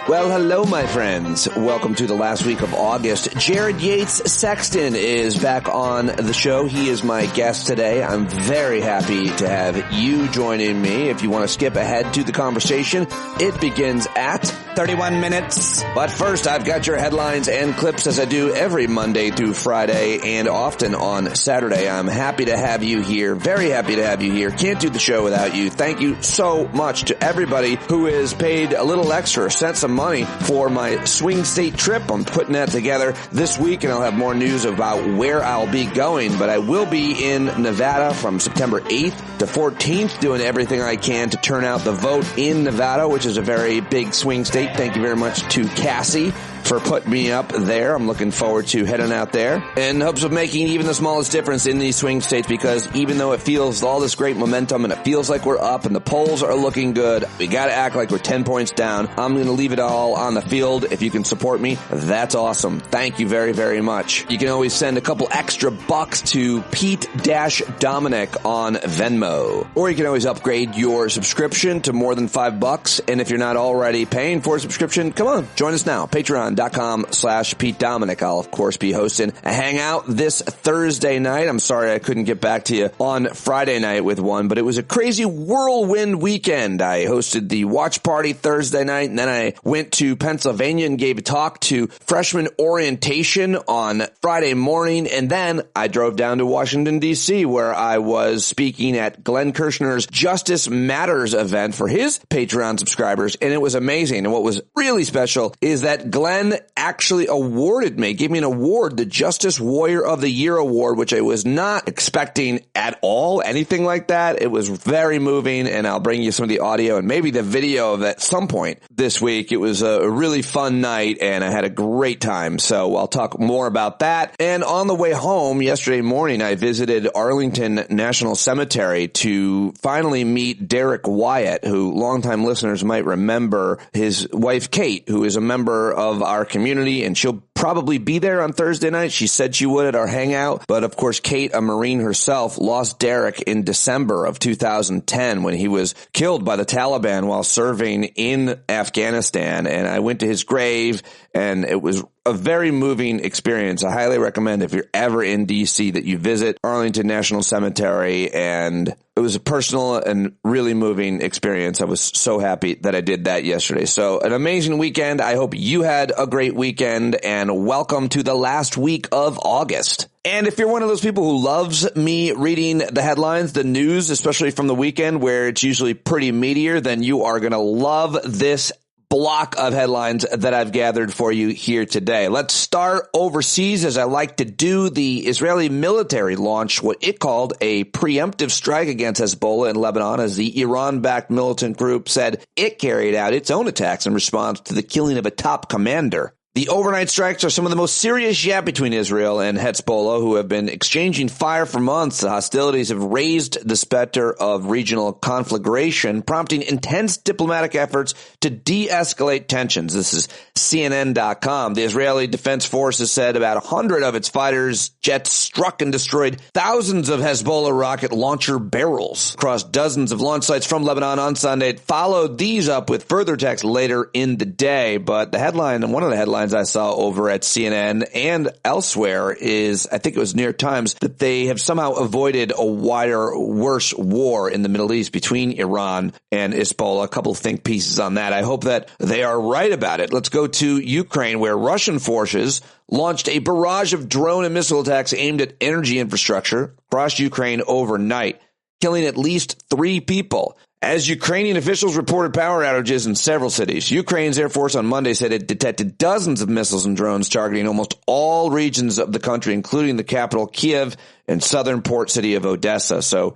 Well, hello, my friends. Welcome to the last week of August. Jared Yates Sexton is back on the show. He is my guest today. I'm very happy to have you joining me. If you want to skip ahead to the conversation, it begins at 31 minutes. But first, I've got your headlines and clips as I do every Monday through Friday and often on Saturday. I'm happy to have you here. Very happy to have you here. Can't do the show without you. Thank you so much to everybody who has paid a little extra, sent some money for my swing state trip. I'm putting that together this week, and I'll have more news about where I'll be going. But I will be in Nevada from September 8th to 14th, doing everything I can to turn out the vote in Nevada, which is a very big swing state. Thank you very much to Cassie for putting me up there. I'm looking forward to heading out there in hopes of making even the smallest difference in these swing states, because even though it feels all this great momentum and it feels like we're up and the polls are looking good, we got to act like we're 10 points down. I'm going to leave it all on the field. If you can support me, that's awesome. Thank you very, very much. You can always send a couple extra bucks to Pete-Dominic on Venmo, or you can always upgrade your subscription to more than $5. And if you're not already paying for a subscription, come on, join us now. Patreon.com/Pete-Dominic. I'll, of course, be hosting a hangout this Thursday night. I'm sorry I couldn't get back to you on Friday night with one, but it was a crazy whirlwind weekend. I hosted the watch party Thursday night, and then I went to Pennsylvania and gave a talk to freshman orientation on Friday morning, and then I drove down to Washington, D.C., where I was speaking at Glenn Kirshner's Justice Matters event for his Patreon subscribers, and it was amazing. And what was really special is that Glenn actually awarded me, gave me an award, the Justice Warrior of the Year award, which I was not expecting at all, anything like that. It was very moving, and I'll bring you some of the audio and maybe the video of it at some point this week. It was a really fun night, and I had a great time, so I'll talk more about that. And on the way home yesterday morning, I visited Arlington National Cemetery to finally meet Derek Wyatt, who longtime listeners might remember, his wife Kate, who is a member of our community, and she'll probably be there on Thursday night. She said she would at our hangout. But of course, Kate, a Marine herself, lost Derek in December of 2010 when he was killed by the Taliban while serving in Afghanistan. And I went to his grave, and it was a very moving experience. I highly recommend, if you're ever in D.C., that you visit Arlington National Cemetery. And it was a personal and really moving experience. I was so happy that I did that yesterday. So an amazing weekend. I hope you had a great weekend, and welcome to the last week of August. And if you're one of those people who loves me reading the headlines, the news, especially from the weekend where it's usually pretty meatier, then you are going to love this block of headlines that I've gathered for you here today. Let's start overseas, as I like to do. The Israeli military launched what it called a preemptive strike against Hezbollah in Lebanon, as the Iran-backed militant group said it carried out its own attacks in response to the killing of a top commander. The overnight strikes are some of the most serious yet between Israel and Hezbollah, who have been exchanging fire for months. The hostilities have raised the specter of regional conflagration, prompting intense diplomatic efforts to de-escalate tensions. This is CNN.com. The Israeli Defense Forces said about 100 of its fighters jets struck and destroyed thousands of Hezbollah rocket launcher barrels across dozens of launch sites from Lebanon on Sunday. It followed these up with further attacks later in the day. But the headline, and one of the headlines I saw over at CNN and elsewhere, is, I think it was New York Times, that they have somehow avoided a wider, worse war in the Middle East between Iran and Hezbollah. A couple think pieces on that. I hope that they are right about it. Let's go to Ukraine, where Russian forces launched a barrage of drone and missile attacks aimed at energy infrastructure across Ukraine overnight, killing at least 3 people. As Ukrainian officials reported power outages in several cities, Ukraine's Air Force on Monday said it detected dozens of missiles and drones targeting almost all regions of the country, including the capital, Kiev, and southern port city of Odessa. So,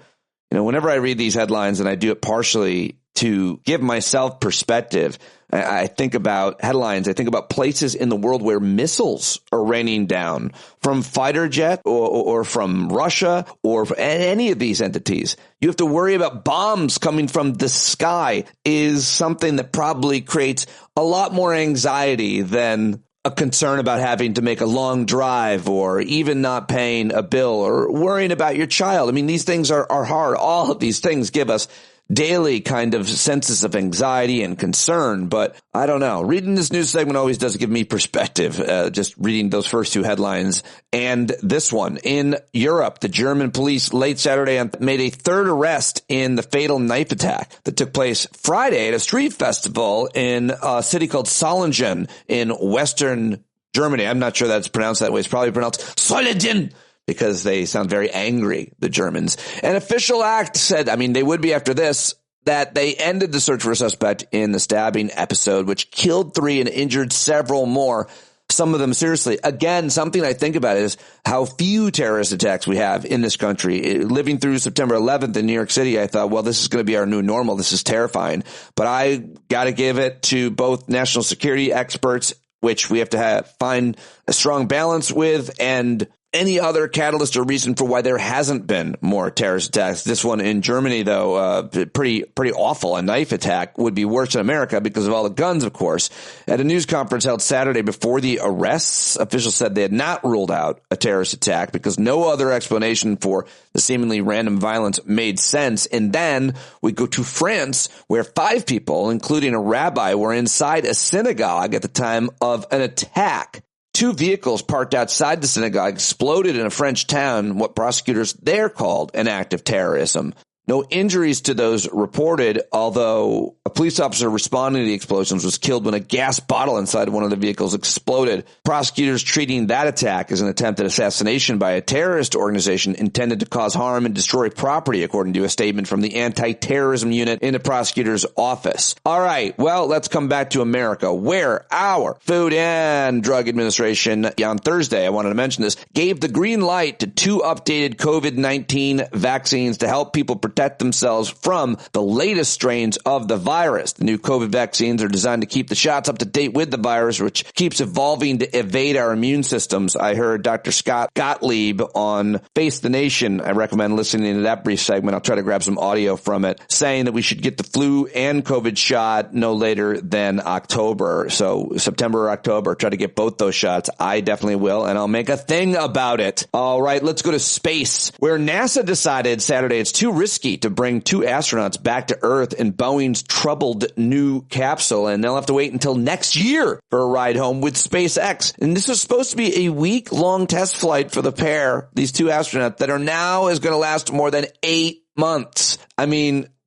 whenever I read these headlines, and I do it partially to give myself perspective, I think about headlines. I think about places in the world where missiles are raining down from fighter jet or from Russia or any of these entities. You have to worry about bombs coming from the sky is something that probably creates a lot more anxiety than a concern about having to make a long drive or even not paying a bill or worrying about your child. I mean, these things are hard. All of these things give us daily kind of senses of anxiety and concern. But I don't know. Reading this news segment always does give me perspective, just reading those first two headlines. And this one, in Europe, the German police late Saturday made a third arrest in the fatal knife attack that took place Friday at a street festival in a city called Solingen in western Germany. I'm not sure that's pronounced that way. It's probably pronounced Solingen because they sound very angry, the Germans. An official act said, they would be after this, that they ended the search for a suspect in the stabbing episode, which killed 3 and injured several more, some of them seriously. Again, something I think about is how few terrorist attacks we have in this country. Living through September 11th in New York City, I thought, well, this is going to be our new normal. This is terrifying. But I got to give it to both national security experts, which we have to find a strong balance with, and any other catalyst or reason for why there hasn't been more terrorist attacks. This one in Germany, though, pretty awful. A knife attack would be worse in America because of all the guns, of course. At a news conference held Saturday before the arrests, officials said they had not ruled out a terrorist attack because no other explanation for the seemingly random violence made sense. And then we go to France, where 5 people, including a rabbi, were inside a synagogue at the time of an attack. 2 vehicles parked outside the synagogue exploded in a French town, what prosecutors there called an act of terrorism. No injuries to those reported, although a police officer responding to the explosions was killed when a gas bottle inside one of the vehicles exploded. Prosecutors treating that attack as an attempted assassination by a terrorist organization intended to cause harm and destroy property, according to a statement from the anti-terrorism unit in the prosecutor's office. All right, well, let's come back to America, where our Food and Drug Administration on Thursday, I wanted to mention this, gave the green light to 2 updated COVID-19 vaccines to help people protect themselves from the latest strains of the virus. The new COVID vaccines are designed to keep the shots up to date with the virus, which keeps evolving to evade our immune systems. I heard Dr. Scott Gottlieb on Face the Nation. I recommend listening to that brief segment. I'll try to grab some audio from it, saying that we should get the flu and COVID shot no later than October. So September or October, try to get both those shots. I definitely will, and I'll make a thing about it. All right, let's go to space, where NASA decided Saturday it's too risky to bring 2 astronauts back to Earth in Boeing's troubled new capsule, and they'll have to wait until next year for a ride home with SpaceX. And this was supposed to be a week-long test flight for the pair, these 2 astronauts, that are now is going to last more than 8 months.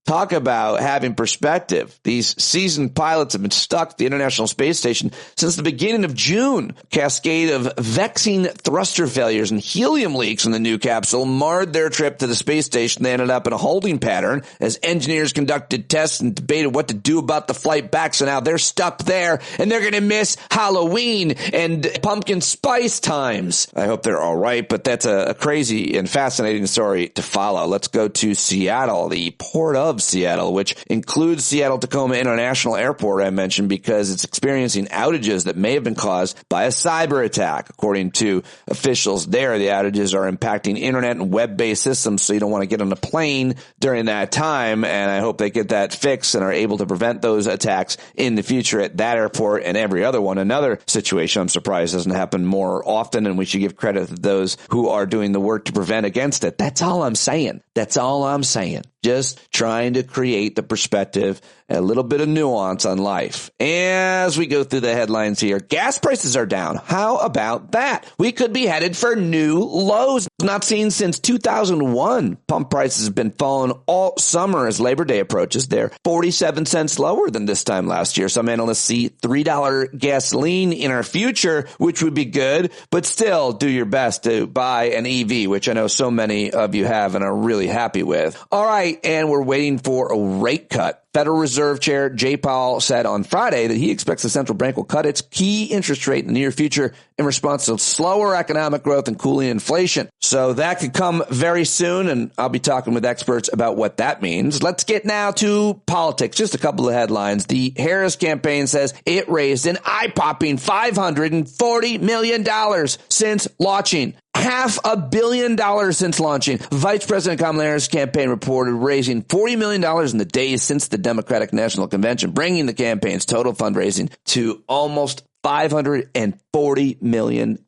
Talk about having perspective. These seasoned pilots have been stuck at the International Space Station since the beginning of June. A cascade of vexing thruster failures and helium leaks in the new capsule marred their trip to the space station. They ended up in a holding pattern as engineers conducted tests and debated what to do about the flight back. So now they're stuck there, and they're going to miss Halloween and pumpkin spice times. I hope they're all right, but that's a crazy and fascinating story to follow. Let's go to Seattle, the port of Seattle, which includes Seattle-Tacoma International Airport, I mentioned, because it's experiencing outages that may have been caused by a cyber attack. According to officials there, the outages are impacting internet and web-based systems, so you don't want to get on a plane during that time, and I hope they get that fixed and are able to prevent those attacks in the future at that airport and every other one. Another situation I'm surprised doesn't happen more often, and we should give credit to those who are doing the work to prevent against it. That's all I'm saying. Just trying to create the perspective, a little bit of nuance on life. As we go through the headlines here, gas prices are down. How about that? We could be headed for new lows not seen since 2001. Pump prices have been falling all summer as Labor Day approaches. They're 47 cents lower than this time last year. Some analysts see $3 gasoline in our future, which would be good, but still do your best to buy an EV, which I know so many of you have and are really happy with. All right, and we're waiting for a rate cut. Federal Reserve Chair Jay Powell said on Friday that he expects the central bank will cut its key interest rate in the near future in response to slower economic growth and cooling inflation. So that could come very soon, and I'll be talking with experts about what that means. Let's get now to politics. Just a couple of headlines. The Harris campaign says it raised an eye-popping $540 million since launching. $500 million since launching. Vice President Kamala Harris' campaign reported raising $40 million in the days since the Democratic National Convention, bringing the campaign's total fundraising to almost $540 million.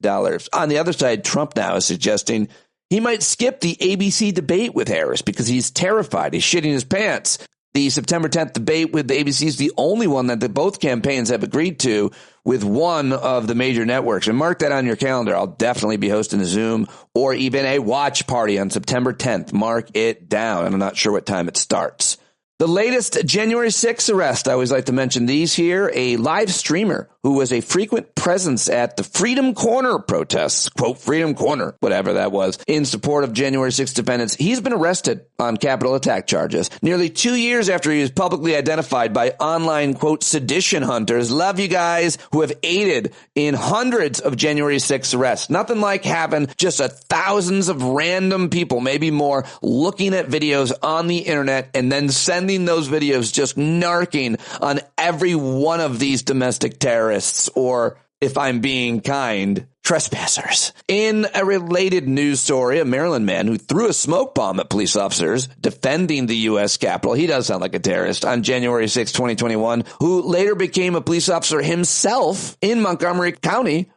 On the other side, Trump now is suggesting he might skip the ABC debate with Harris because he's terrified. He's shitting his pants. The September 10th debate with the ABC is the only one that both campaigns have agreed to with one of the major networks. And mark that on your calendar. I'll definitely be hosting a Zoom or even a watch party on September 10th. Mark it down. I'm not sure what time it starts. The latest January 6th arrest, I always like to mention these here, a live streamer who was a frequent presence at the Freedom Corner protests, quote, Freedom Corner, whatever that was, in support of January 6th defendants. He's been arrested on Capitol attack charges nearly 2 years after he was publicly identified by online, quote, sedition hunters. Love you guys who have aided in hundreds of January 6th arrests. Nothing like having just thousands of random people, maybe more, looking at videos on the internet and then sending those videos just narking on every one of these domestic terrorists, or if I'm being kind, trespassers. In a related news story, a Maryland man who threw a smoke bomb at police officers defending the U.S. Capitol, he does sound like a terrorist, on January 6, 2021, who later became a police officer himself in Montgomery County,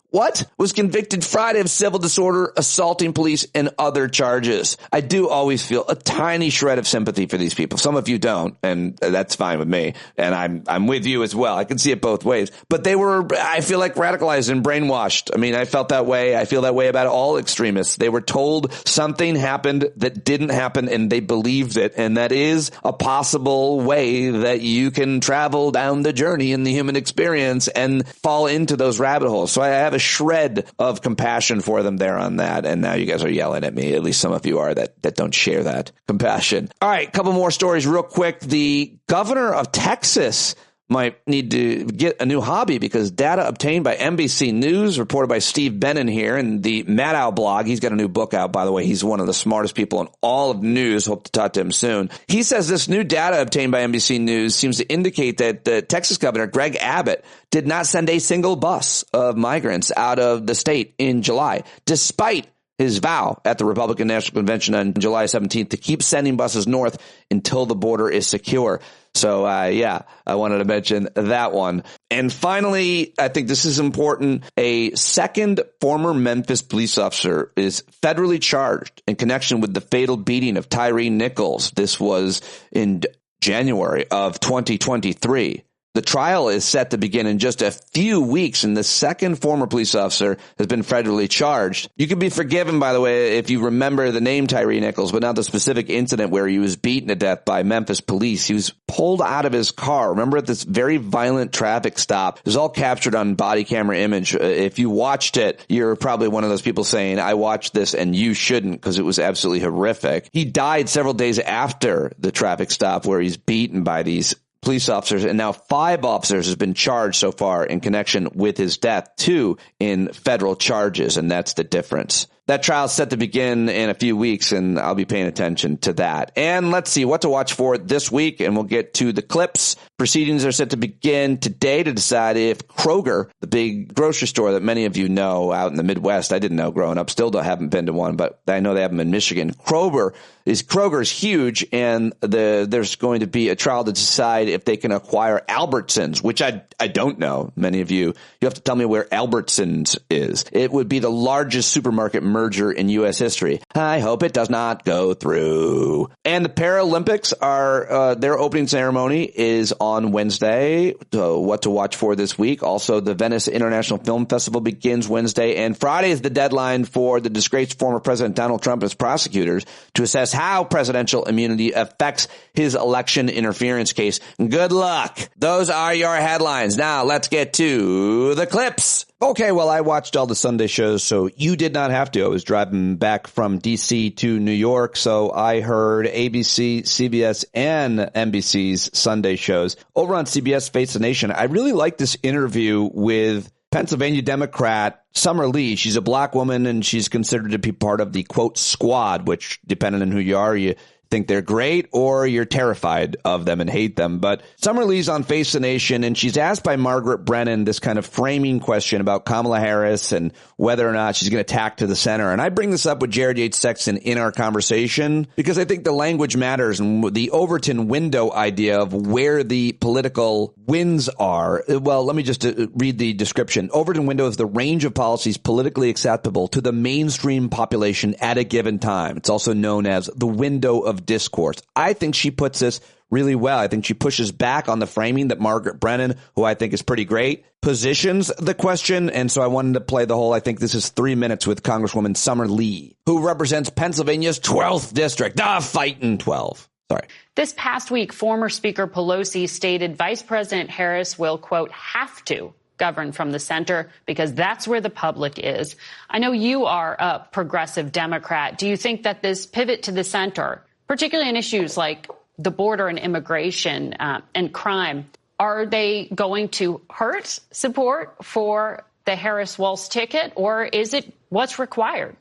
was convicted Friday of civil disorder, assaulting police, and other charges. I do always feel a tiny shred of sympathy for these people. Some of you don't, and that's fine with me. And I'm with you as well. I can see it both ways. But they were, I feel like, radicalized and brainwashed. I mean, I felt that way. I feel that way about all extremists. They were told something happened that didn't happen, and they believed it. And that is a possible way that you can travel down the journey in the human experience and fall into those rabbit holes. So I have a shred of compassion for them there on that. And now you guys are yelling at me. At least some of you are that don't share that compassion. All right, a couple more stories real quick. The governor of Texas might need to get a new hobby because data obtained by NBC News, reported by Steve Bannon here in the Maddow blog. He's got a new book out, by the way. He's one of the smartest people in all of news. Hope to talk to him soon. He says this new data obtained by NBC News seems to indicate that the Texas governor, Greg Abbott, did not send a single bus of migrants out of the state in July, despite his vow at the Republican National Convention on July 17th to keep sending buses north until the border is secure. So, I wanted to mention that one. And finally, I think this is important. A second former Memphis police officer is federally charged in connection with the fatal beating of Tyree Nichols. This was in January of 2023. The trial is set to begin in just a few weeks, and the second former police officer has been federally charged. You can be forgiven, by the way, if you remember the name Tyree Nichols, but not the specific incident where he was beaten to death by Memphis police. He was pulled out of his car. Remember, at this very violent traffic stop. It was all captured on body camera image. If you watched it, you're probably one of those people saying, I watched this and you shouldn't, because it was absolutely horrific. He died several days after the traffic stop where he's beaten by these police officers, and now 5 officers have been charged so far in connection with his death, 2 in federal charges, and that's the difference. That trial is set to begin in a few weeks, and I'll be paying attention to that. And let's see what to watch for this week, and we'll get to the clips. Proceedings are set to begin today to decide if Kroger, the big grocery store that many of you know out in the Midwest, I didn't know growing up, still haven't been to one, but I know they have them in Michigan. Kroger's huge, and there's going to be a trial to decide if they can acquire Albertsons, which I don't know. Many of you have to tell me where Albertsons is. It would be the largest supermarket merger in U.S. history. I hope it does not go through. And the Paralympics are, their opening ceremony is on Wednesday. So what to watch for this week. Also, the Venice International Film Festival begins Wednesday, and Friday is the deadline for the disgraced former President Donald Trump and his prosecutors to assess how presidential immunity affects his election interference case. Good luck. Those are your headlines. Now let's get to the clips. Okay, well, I watched all the Sunday shows, so you did not have to. I was driving back from D.C. to New York, so I heard ABC, CBS, and NBC's Sunday shows. Over on CBS Face the Nation, I really like this interview with Pennsylvania Democrat Summer Lee. She's a black woman, and she's considered to be part of the, quote, squad, which, depending on who you are, you think they're great or you're terrified of them and hate them. But Summer Lee's on Face the Nation, and she's asked by Margaret Brennan this kind of framing question about Kamala Harris and whether or not she's going to tack to the center. And I bring this up with Jared Yates Sexton in our conversation because I think the language matters, and the Overton window idea of where the political winds are. Well, let me just read the description. Overton window is the range of policies politically acceptable to the mainstream population at a given time. It's also known as the window of discourse. I think she puts this really well. I think she pushes back on the framing that Margaret Brennan, who I think is pretty great, positions the question. And so I wanted to play the whole, I think this is 3 minutes with Congresswoman Summer Lee, who represents Pennsylvania's 12th district. Fightin' 12. Sorry. This past week, former Speaker Pelosi stated Vice President Harris will, quote, have to govern from the center because that's where the public is. I know you are a progressive Democrat. Do you think that this pivot to the center, particularly on issues like the border and immigration and crime, are they going to hurt support for the Harris-Walz ticket, or is it what's required?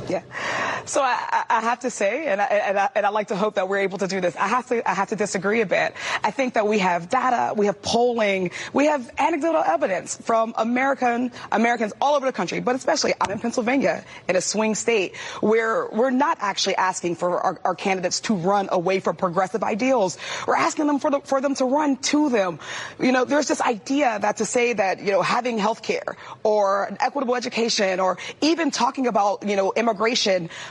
Yeah. So I have to say, and I like to hope that we're able to do this. I have to disagree a bit. I think that we have data, we have polling, we have anecdotal evidence from Americans all over the country, but especially I'm in Pennsylvania, in a swing state, where we're not actually asking for our candidates to run away from progressive ideals. We're asking them for them to run to them. You know, there's this idea that to say that, you know, having health care or an equitable education or even talking about, you know, immigration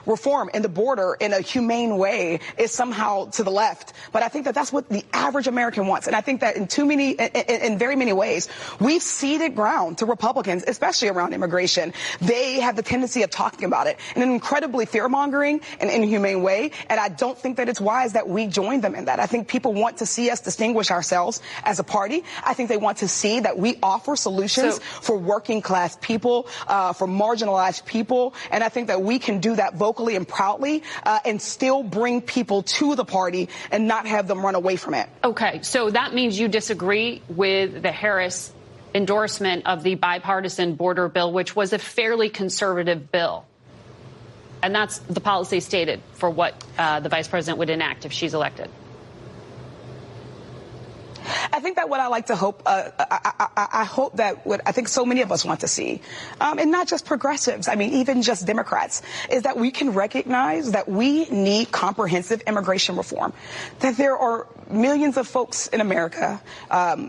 reform in the border in a humane way is somehow to the left. But I think that that's what the average American wants. And I think that in very many ways, we've ceded ground to Republicans, especially around immigration. They have the tendency of talking about it in an incredibly fear-mongering and inhumane way. And I don't think that it's wise that we join them in that. I think people want to see us distinguish ourselves as a party. I think they want to see that we offer solutions for working class people, for marginalized people. And I think that we can do that vocally and proudly and still bring people to the party and not have them run away from it. Okay, so that means you disagree with the Harris endorsement of the bipartisan border bill, which was a fairly conservative bill. And that's the policy stated for what the vice president would enact if she's elected. I think that what I like to hope, I hope that what I think so many of us want to see, and not just progressives, I mean, even just Democrats, is that we can recognize that we need comprehensive immigration reform, that there are millions of folks in America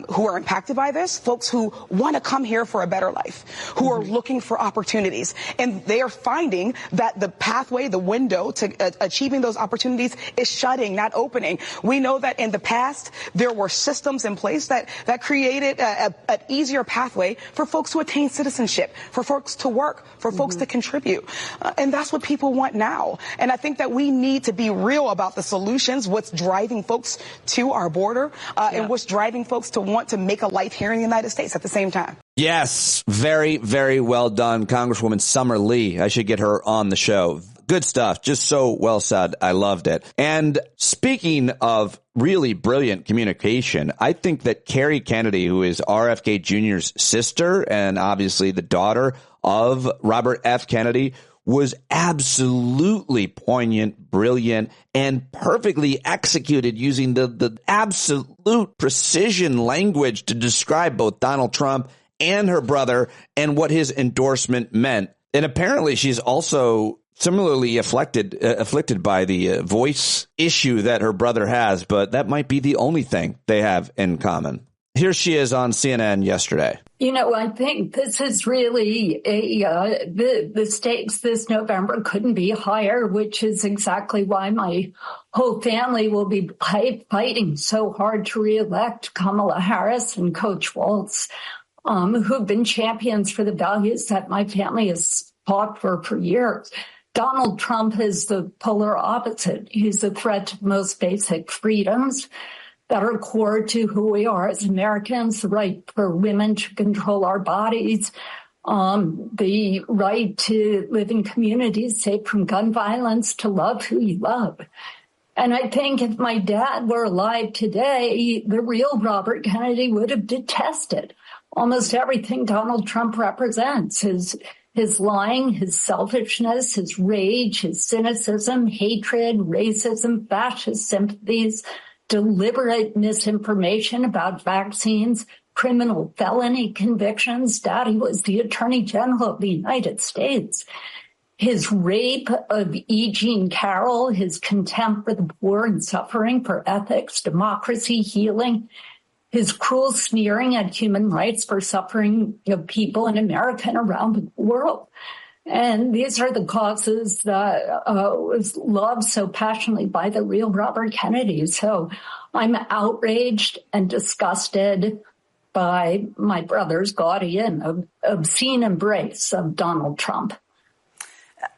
who are impacted by this, folks who want to come here for a better life, who are looking for opportunities, and they are finding that the pathway, the window to achieving those opportunities is shutting, not opening. We know that in the past, there were systems in place that created an easier pathway for folks to attain citizenship, for folks to work, for folks to contribute. And that's what people want now. And I think that we need to be real about the solutions, what's driving folks to our border, and what's driving folks to want to make a life here in the United States at the same time. Yes, very, very well done, Congresswoman Summer Lee. I should get her on the show. Good stuff. Just so well said. I loved it. And speaking of really brilliant communication, I think that Kerry Kennedy, who is RFK Jr.'s sister and obviously the daughter of Robert F. Kennedy, was absolutely poignant, brilliant, and perfectly executed using the absolute precision language to describe both Donald Trump and her brother and what his endorsement meant. And apparently she's also similarly afflicted by the voice issue that her brother has, but that might be the only thing they have in common. Here she is on CNN yesterday. You know, I think this is really the stakes this November couldn't be higher, which is exactly why my whole family will be fighting so hard to reelect Kamala Harris and Coach Walz, who've been champions for the values that my family has fought for years. Donald Trump is the polar opposite. He's a threat to the most basic freedoms that are core to who we are as Americans, the right for women to control our bodies, the right to live in communities safe from gun violence, to love who you love. And I think if my dad were alive today, the real Robert Kennedy would have detested almost everything Donald Trump represents. His lying, his selfishness, his rage, his cynicism, hatred, racism, fascist sympathies, deliberate misinformation about vaccines, criminal felony convictions. Daddy was the Attorney General of the United States. His rape of E. Jon Carroll, his contempt for the poor and suffering, for ethics, democracy, healing, his cruel sneering at human rights for suffering of people in America and around the world. And these are the causes that was loved so passionately by the real Robert Kennedy. So I'm outraged and disgusted by my brother's gaudy and obscene embrace of Donald Trump.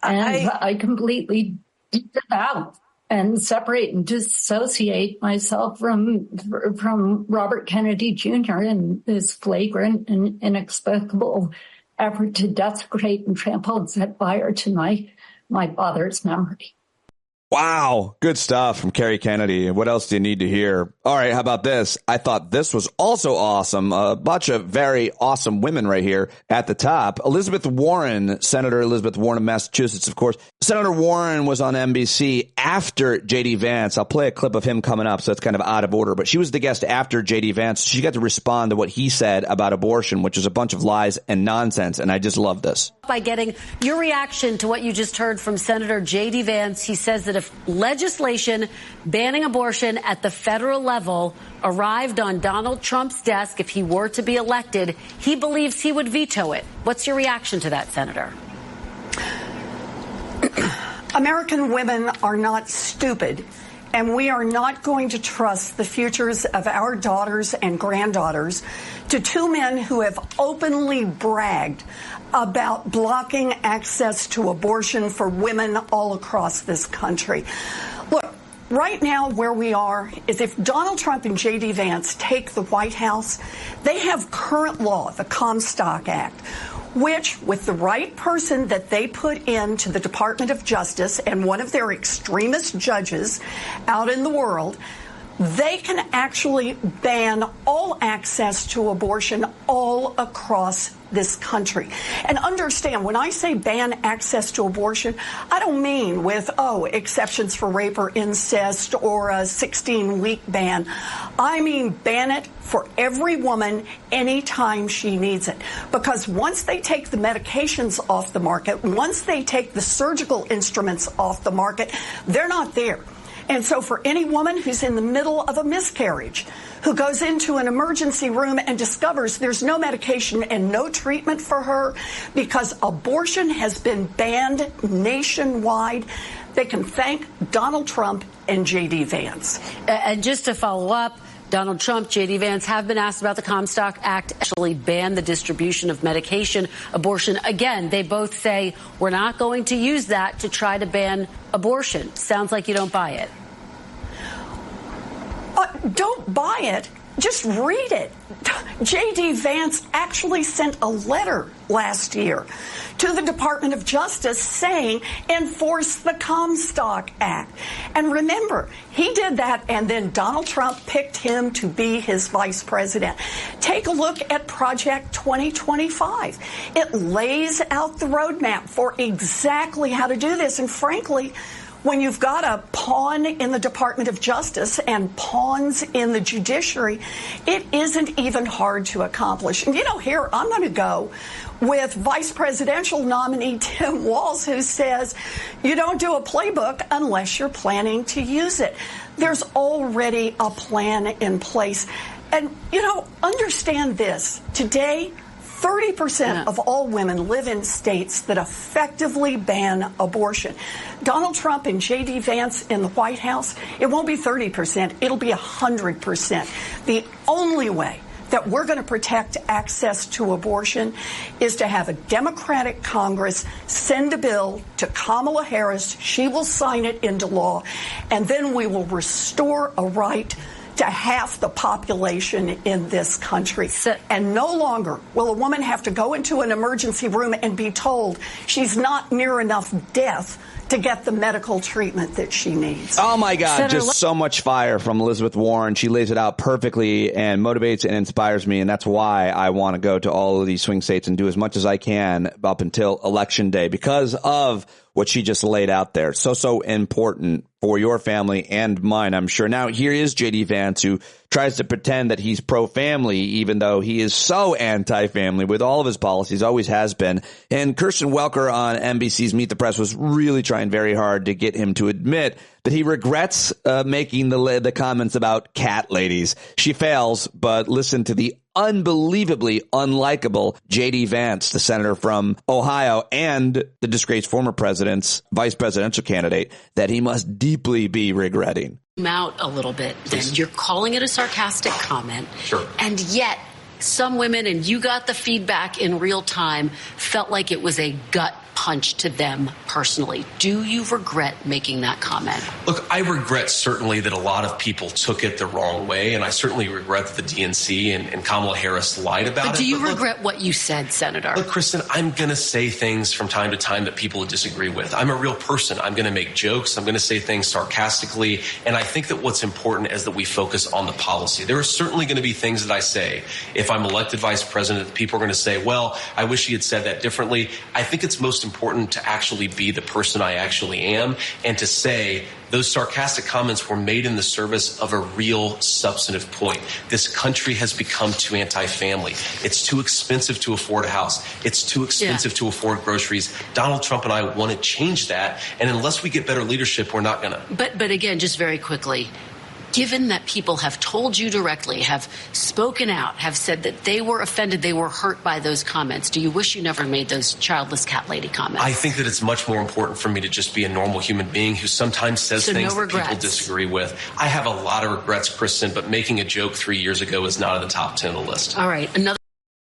And I completely disavow and separate and dissociate myself from Robert Kennedy Jr. in this flagrant and inexplicable effort to desecrate and trample and set fire to my father's memory. Wow. Good stuff from Kerry Kennedy. What else do you need to hear? All right. How about this? I thought this was also awesome. A bunch of very awesome women right here at the top. Elizabeth Warren, Senator Elizabeth Warren of Massachusetts, of course. Senator Warren was on NBC after J.D. Vance. I'll play a clip of him coming up, so it's kind of out of order. But she was the guest after J.D. Vance. She got to respond to what he said about abortion, which is a bunch of lies and nonsense. And I just love this. By getting your reaction to what you just heard from Senator J.D. Vance, he says that if legislation banning abortion at the federal level arrived on Donald Trump's desk, if he were to be elected, he believes he would veto it. What's your reaction to that, Senator? American women are not stupid, and we are not going to trust the futures of our daughters and granddaughters to two men who have openly bragged about blocking access to abortion for women all across this country. Look, right now where we are is if Donald Trump and J.D. Vance take the White House, they have current law, the Comstock Act, which, with the right person that they put into the Department of Justice and one of their extremist judges out in the world, they can actually ban all access to abortion all across this country. And understand, when I say ban access to abortion, I don't mean with, exceptions for rape or incest or a 16-week ban. I mean ban it for every woman anytime she needs it. Because once they take the medications off the market, once they take the surgical instruments off the market, they're not there. And so for any woman who's in the middle of a miscarriage, who goes into an emergency room and discovers there's no medication and no treatment for her because abortion has been banned nationwide, they can thank Donald Trump and J.D. Vance. And just to follow up, Donald Trump, J.D. Vance have been asked about the Comstock Act, actually ban the distribution of medication, abortion. Again, they both say we're not going to use that to try to ban abortion. Sounds like you don't buy it. Don't buy it. Just read it. J.D. Vance actually sent a letter last year to the Department of Justice saying enforce the Comstock Act. And remember, he did that, and then Donald Trump picked him to be his vice president. Take a look at Project 2025. It lays out the roadmap for exactly how to do this. And frankly, when you've got a pawn in the Department of Justice and pawns in the judiciary, it isn't even hard to accomplish. And, here I'm going to go with vice presidential nominee Tim Walz, who says you don't do a playbook unless you're planning to use it. There's already a plan in place. And, understand this. Today, 30% of all women live in states that effectively ban abortion. Donald Trump and J.D. Vance in the White House, it won't be 30%, it'll be 100%. The only way that we're going to protect access to abortion is to have a Democratic Congress send a bill to Kamala Harris. She will sign it into law, and then we will restore a right to half the population in this country. And no longer will a woman have to go into an emergency room and be told she's not near enough death to get the medical treatment that she needs. Oh, my God. Just so much fire from Elizabeth Warren. She lays it out perfectly and motivates and inspires me. And that's why I want to go to all of these swing states and do as much as I can up until Election Day, because of what she just laid out there. So important for your family and mine, I'm sure. Now, here is J.D. Vance, who tries to pretend that he's pro-family, even though he is so anti-family with all of his policies, always has been. And Kirsten Welker on NBC's Meet the Press was really trying very hard to get him to admit that he regrets making the comments about cat ladies. She fails, but listen to the unbelievably unlikable J.D. Vance, the senator from Ohio and the disgraced former president's vice presidential candidate, that he must deeply be regretting. Out a little bit, then you're calling it a sarcastic comment. Sure. And yet some women, and you got the feedback in real time, felt like it was a gut punch to them personally. Do you regret making that comment? Look, I regret certainly that a lot of people took it the wrong way, and I certainly regret that the DNC and Kamala Harris lied about it. But do you regret what you said, Senator? Look, Kristen, I'm going to say things from time to time that people disagree with. I'm a real person. I'm going to make jokes. I'm going to say things sarcastically, and I think that what's important is that we focus on the policy. There are certainly going to be things that I say, if I'm elected vice president, that people are going to say, well, I wish he had said that differently. I think it's most important to actually be the person I actually am and to say those sarcastic comments were made in the service of a real substantive point. This country has become too anti-family. It's too expensive to afford a house. It's too expensive to afford groceries. Donald Trump and I want to change that. And unless we get better leadership, we're not going to. But again, just very quickly, given that people have told you directly, have spoken out, have said that they were offended, they were hurt by those comments, do you wish you never made those childless cat lady comments? I think that it's much more important for me to just be a normal human being who sometimes says things that people disagree with. I have a lot of regrets, Kristen, but making a joke 3 years ago is not in the top 10 of the list. All right.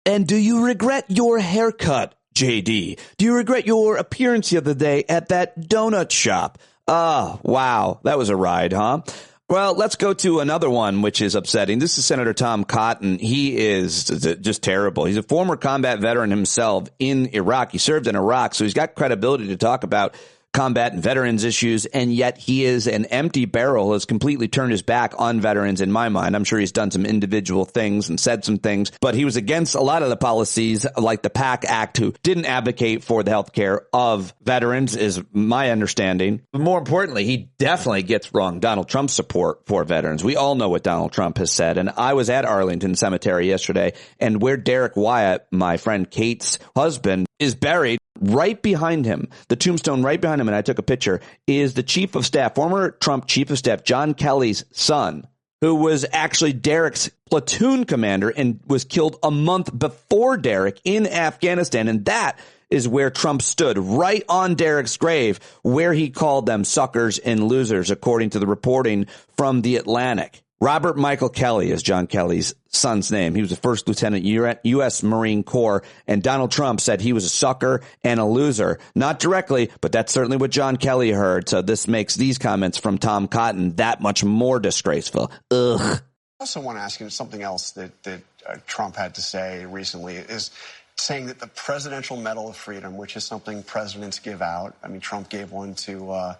And do you regret your haircut, JD? Do you regret your appearance the other day at that donut shop? Oh, wow. That was a ride, huh? Well, let's go to another one, which is upsetting. This is Senator Tom Cotton. He is just terrible. He's a former combat veteran himself in Iraq. He served in Iraq, so he's got credibility to talk about combat and veterans issues, and yet he is an empty barrel, has completely turned his back on veterans in my mind. I'm sure he's done some individual things and said some things, but he was against a lot of the policies like the PAC Act, who didn't advocate for the health care of veterans, is my understanding. But more importantly, he definitely gets wrong Donald Trump's support for veterans. We all know what Donald Trump has said, and I was at Arlington Cemetery yesterday, and where Derek Wyatt, my friend Kate's husband, is buried, right behind him, the tombstone right behind him, and I took a picture, is the chief of staff, former Trump chief of staff, Jon Kelly's son, who was actually Derek's platoon commander and was killed a month before Derek in Afghanistan. And that is where Trump stood, right on Derek's grave, where he called them suckers and losers, according to the reporting from The Atlantic. Robert Michael Kelly is Jon Kelly's son's name. He was the first lieutenant U.S. Marine Corps, and Donald Trump said he was a sucker and a loser. Not directly, but that's certainly what Jon Kelly heard. So this makes these comments from Tom Cotton that much more disgraceful. Ugh. I also want to ask you something else that Trump had to say recently, is saying that the Presidential Medal of Freedom, which is something presidents give out, I mean, Trump gave one to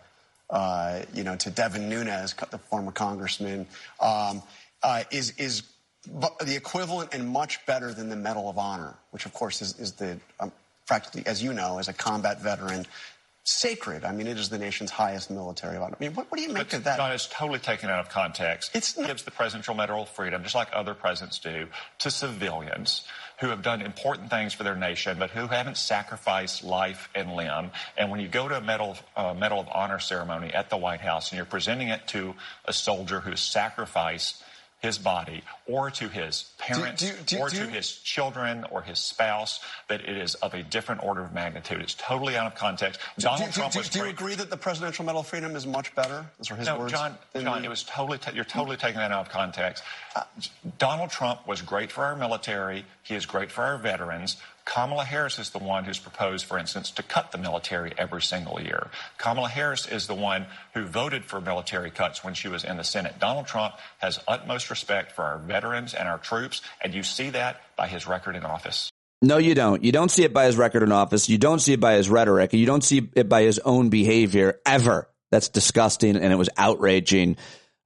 Devin Nunes, the former congressman, is the equivalent and much better than the Medal of Honor, which, of course, is the practically, as you know, as a combat veteran, sacred. I mean, it is the nation's highest military honor. I mean, what do you make of that? John, it's totally taken out of context. It gives the Presidential Medal of Freedom, just like other presidents do, to civilians who have done important things for their nation, but who haven't sacrificed life and limb. And when you go to a Medal of Honor ceremony at the White House and you're presenting it to a soldier who has sacrificed his body, or to his parents, or to his children, or his spouse, that it is of a different order of magnitude. It's totally out of context. Donald Trump was Do you agree that the Presidential Medal of Freedom is much better? Those are his words. John, it was totally. You're totally taking that out of context. Donald Trump was great for our military. He is great for our veterans. Kamala Harris is the one who's proposed, for instance, to cut the military every single year. Kamala Harris is the one who voted for military cuts when she was in the Senate. Donald Trump has utmost respect for our veterans and our troops, and you see that by his record in office. No, you don't. You don't see it by his record in office. You don't see it by his rhetoric. You don't see it by his own behavior ever. That's disgusting, and it was outraging.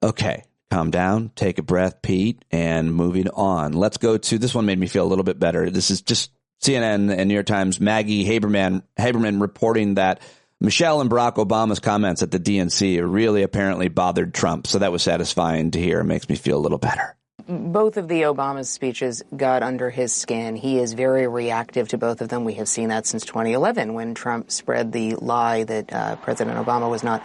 Okay, calm down, take a breath, Pete, and moving on. Let's go to, this one made me feel a little bit better. This is just CNN and New York Times, Maggie Haberman reporting that Michelle and Barack Obama's comments at the DNC really apparently bothered Trump. So that was satisfying to hear. It makes me feel a little better. Both of the Obama speeches got under his skin. He is very reactive to both of them. We have seen that since 2011 when Trump spread the lie that President Obama was not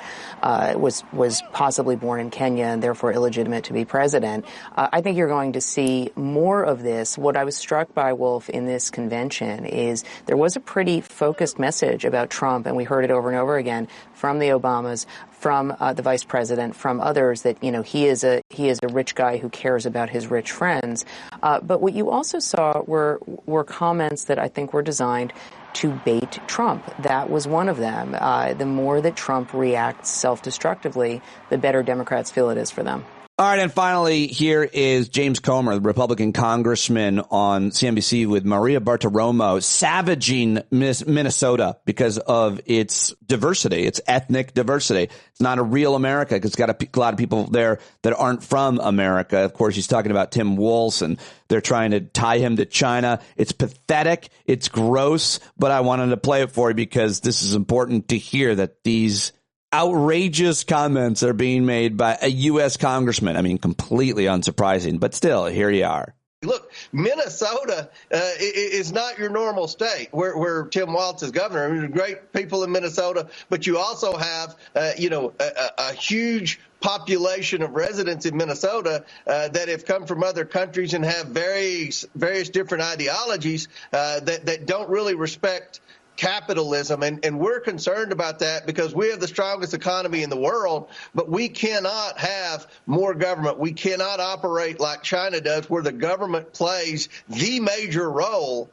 was possibly born in Kenya and therefore illegitimate to be president. I think you're going to see more of this. What I was struck by, Wolf, in this convention is there was a pretty focused message about Trump, and we heard it over and over again from the Obamas, from the vice president, from others, that, you know, he is a rich guy who cares about his rich friends. But what you also saw were comments that I think were designed to bait Trump. That was one of them. The more that Trump reacts self-destructively, the better Democrats feel it is for them. All right, and finally, here is James Comer, the Republican congressman on CNBC with Maria Bartiromo, savaging Minnesota because of its diversity, its ethnic diversity. It's not a real America because it's got a lot of people there that aren't from America. Of course, he's talking about Tim Walz, and they're trying to tie him to China. It's pathetic. It's gross, but I wanted to play it for you because this is important to hear that these outrageous comments are being made by a U.S. congressman. I mean, completely unsurprising, but still, here you are. Look, Minnesota is not your normal state where Tim Walz is governor. I mean, great people in Minnesota, but you also have, a huge population of residents in Minnesota that have come from other countries and have various different ideologies that don't really respect capitalism, and we're concerned about that because we have the strongest economy in the world, but we cannot have more government. We cannot operate like China does, where the government plays the major role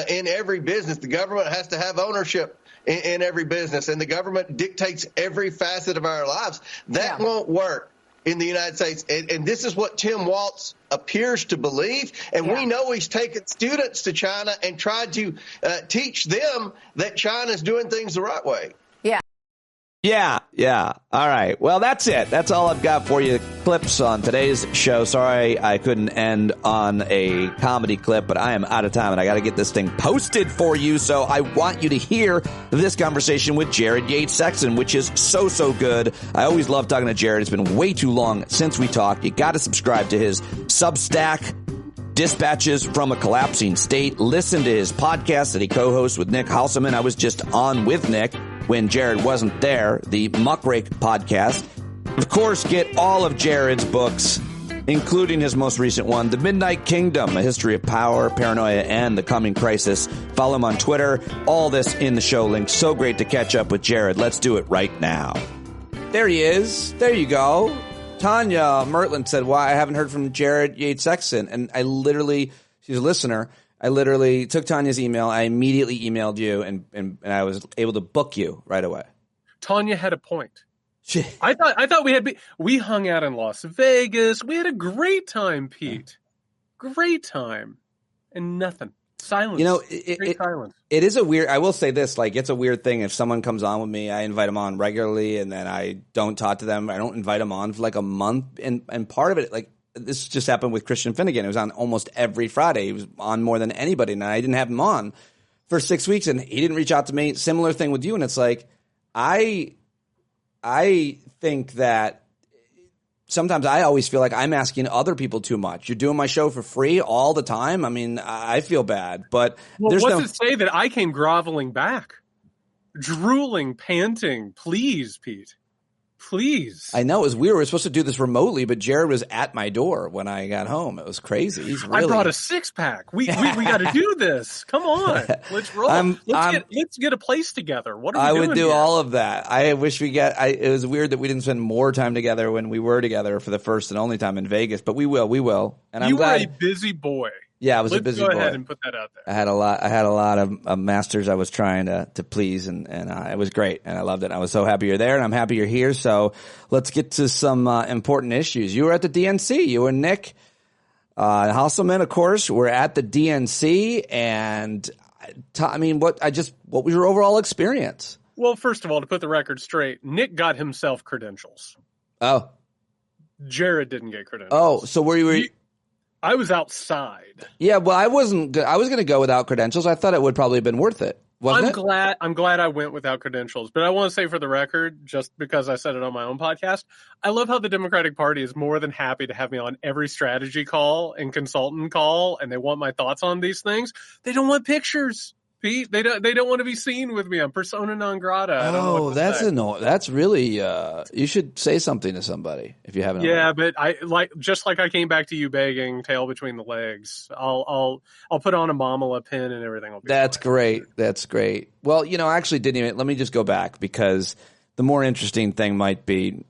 in every business. The government has to have ownership in every business, and the government dictates every facet of our lives. That won't work in the United States. And this is what Tim Walz appears to believe. And we know he's taken students to China and tried to teach them that China's doing things the right way. Yeah. All right. Well, that's it. That's all I've got for you. Clips on today's show. Sorry I couldn't end on a comedy clip, but I am out of time and I got to get this thing posted for you. So I want you to hear this conversation with Jared Yates Sexton, which is so good. I always love talking to Jared. It's been way too long since we talked. You got to subscribe to his Substack, Dispatches from a Collapsing State. Listen to his podcast that he co-hosts with Nick Hauselman. I was just on with Nick when Jared wasn't there, the Muckrake podcast. Of course, get all of Jared's books, including his most recent one, The Midnight Kingdom, A History of Power, Paranoia, and the Coming Crisis. Follow him on Twitter. All this in the show link. So great to catch up with Jared. Let's do it right now. There he is. There you go. Tanya Mertland said, why I haven't heard from Jared Yates Sexton. And she's a listener. I literally took Tanya's email. I immediately emailed you, and I was able to book you right away. Tanya had a point. I thought we hung out in Las Vegas. We had a great time, Pete. Great time, and nothing. Silence. You know, silence. It is a weird. I will say this: like, it's a weird thing. If someone comes on with me, I invite them on regularly, and then I don't talk to them. I don't invite them on for like a month, and part of it, like. This just happened with Christian Finnegan. It was on almost every Friday. He was on more than anybody, and I didn't have him on for 6 weeks, and he didn't reach out to me. Similar thing with you, and it's like I think that sometimes I always feel like I'm asking other people too much. You're doing my show for free all the time. I mean, I feel bad, but what's it say that I came groveling back, drooling, panting? Please, Pete. Please. I know it was weird. We were supposed to do this remotely, but Jared was at my door when I got home. It was crazy. I brought a 6-pack. We got to do this. Come on. Let's roll. Let's get a place together. What are we doing? I would do here? all of that. I wish it was weird that we didn't spend more time together when we were together for the first and only time in Vegas, but we will. And I'm glad. You were a busy boy. Yeah, I was a busy boy. Let's go ahead and put that out there. I had a lot of masters I was trying to please, and it was great, and I loved it. I was so happy you're there, and I'm happy you're here. So let's get to some important issues. You were at the DNC. You and Nick Hauselman, of course, were at the DNC, and what was your overall experience? Well, first of all, to put the record straight, Nick got himself credentials. Oh, Jared didn't get credentials. Oh, so were you? I was outside. Yeah, well, I wasn't. I was going to go without credentials. I thought it would probably have been worth it. I'm glad I went without credentials, but I want to say for the record, just because I said it on my own podcast, I love how the Democratic Party is more than happy to have me on every strategy call and consultant call, and they want my thoughts on these things. They don't want pictures, Pete. They don't want to be seen with me. I'm persona non grata. I don't know what to that's say. annoying. That's really you should say something to somebody if you haven't. Yeah, but just like I came back to you begging, tail between the legs. I'll put on a Mamala pin and everything will be That's fine. great. That's great. Well, I actually didn't even. Let me just go back because the more interesting thing might be.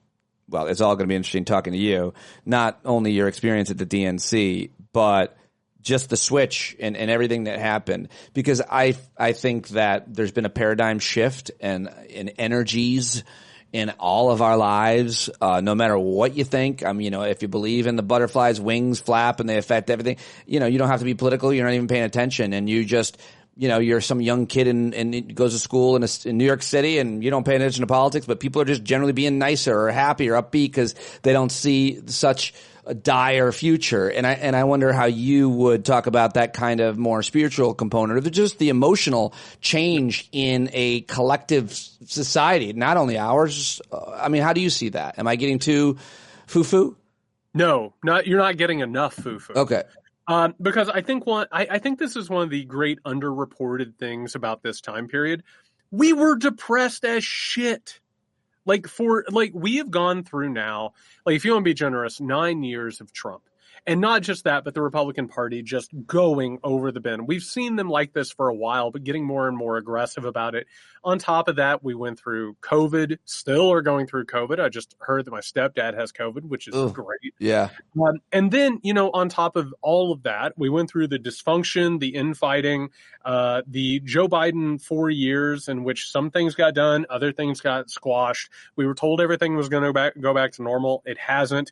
Well, it's all going to be interesting talking to you. Not only your experience at the DNC, but just the switch and everything that happened, because I think that there's been a paradigm shift and in energies in all of our lives, no matter what you think. If you believe in the butterflies' wings flap and they affect everything, you don't have to be political. You're not even paying attention, and you just, you're some young kid and goes to school in New York City, and you don't pay attention to politics, but people are just generally being nicer or happy or upbeat because they don't see such a dire future. And I wonder how you would talk about that kind of more spiritual component, or just the emotional change in a collective society, not only ours. How do you see that? Am I getting too foo-foo? No, you're not getting enough foo-foo. Okay. Because I think I think this is one of the great underreported things about this time period. We were depressed as shit. We have gone through now, if you want to be generous, 9 years of Trump. And not just that, but the Republican Party just going over the bin. We've seen them like this for a while, but getting more and more aggressive about it. On top of that, we went through COVID, still are going through COVID. I just heard that my stepdad has COVID, which is great. Yeah. And then, on top of all of that, we went through the dysfunction, the infighting, the Joe Biden 4 years in which some things got done, other things got squashed. We were told everything was going to go back to normal. It hasn't.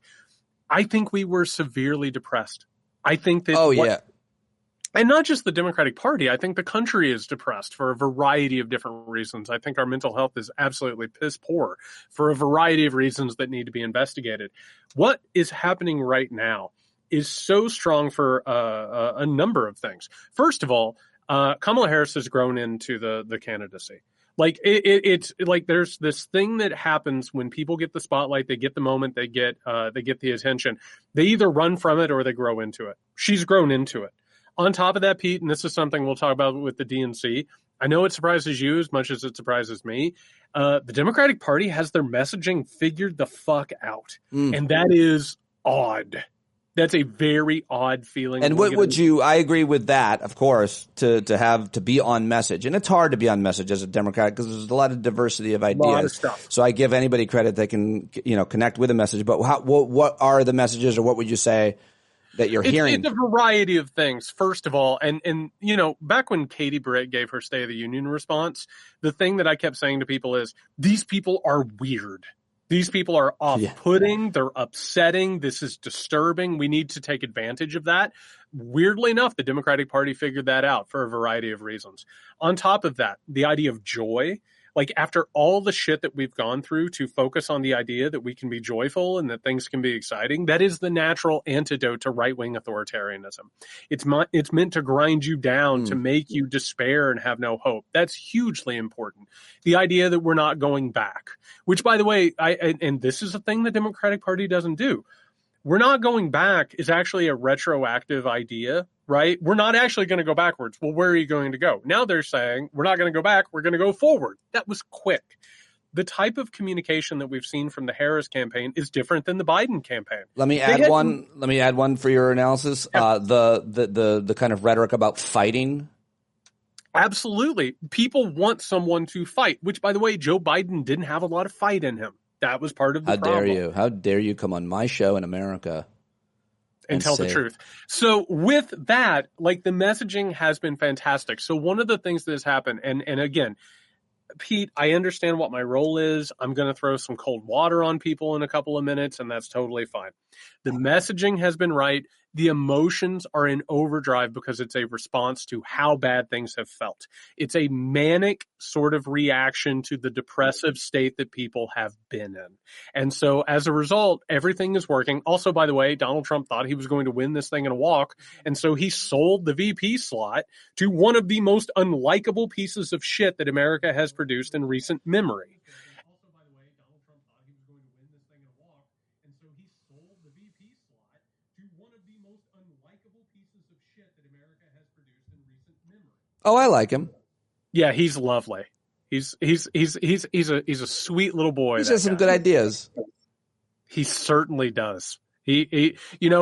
I think we were severely depressed. I think that and not just the Democratic Party. I think the country is depressed for a variety of different reasons. I think our mental health is absolutely piss poor for a variety of reasons that need to be investigated. What is happening right now is so strong for a number of things. First of all, Kamala Harris has grown into the candidacy. It's like there's this thing that happens when people get the spotlight, they get the moment, they get the attention. They either run from it or they grow into it. She's grown into it. On top of that, Pete, and this is something we'll talk about with the DNC, I know it surprises you as much as it surprises me. The Democratic Party has their messaging figured the fuck out. And that is odd. That's a very odd feeling. And what would you? I agree with that, of course, to be on message, and it's hard to be on message as a Democrat because there's a lot of diversity of ideas. A lot of stuff. So I give anybody credit that can connect with a message. But what are the messages, or what would you say that you're hearing? It's a variety of things. First of all, and back when Katie Britt gave her State of the Union response, the thing that I kept saying to people is these people are weird. These people are off-putting. They're upsetting. This is disturbing. We need to take advantage of that. Weirdly enough, the Democratic Party figured that out for a variety of reasons. On top of that, the idea of joy, after all the shit that we've gone through, to focus on the idea that we can be joyful and that things can be exciting, that is the natural antidote to right-wing authoritarianism. It's meant to grind you down, to make you despair and have no hope. That's hugely important. The idea that we're not going back, which, by the way, and this is a thing the Democratic Party doesn't do. We're not going back is actually a retroactive idea, right? We're not actually going to go backwards. Well, where are you going to go? Now they're saying we're not going to go back. We're going to go forward. That was quick. The type of communication that we've seen from the Harris campaign is different than the Biden campaign. Let me add one for your analysis. Yeah. The kind of rhetoric about fighting. Absolutely. People want someone to fight, which, by the way, Joe Biden didn't have a lot of fight in him. That was part of the problem. How dare you come on my show in America and tell the truth. So with that, the messaging has been fantastic. So one of the things that has happened, and again, Pete, I understand what my role is. I'm going to throw some cold water on people in a couple of minutes, and that's totally fine. The messaging has been right. the emotions are in overdrive because it's a response to how bad things have felt. It's a manic sort of reaction to the depressive state that people have been in. And so as a result, everything is working. Also, by the way, Donald Trump thought he was going to win this thing in a walk. And so he sold the VP slot to one of the most unlikable pieces of shit that America has produced in recent memory. Oh, I like him. Yeah, he's lovely. He's a sweet little boy. He has some good ideas. He certainly does. He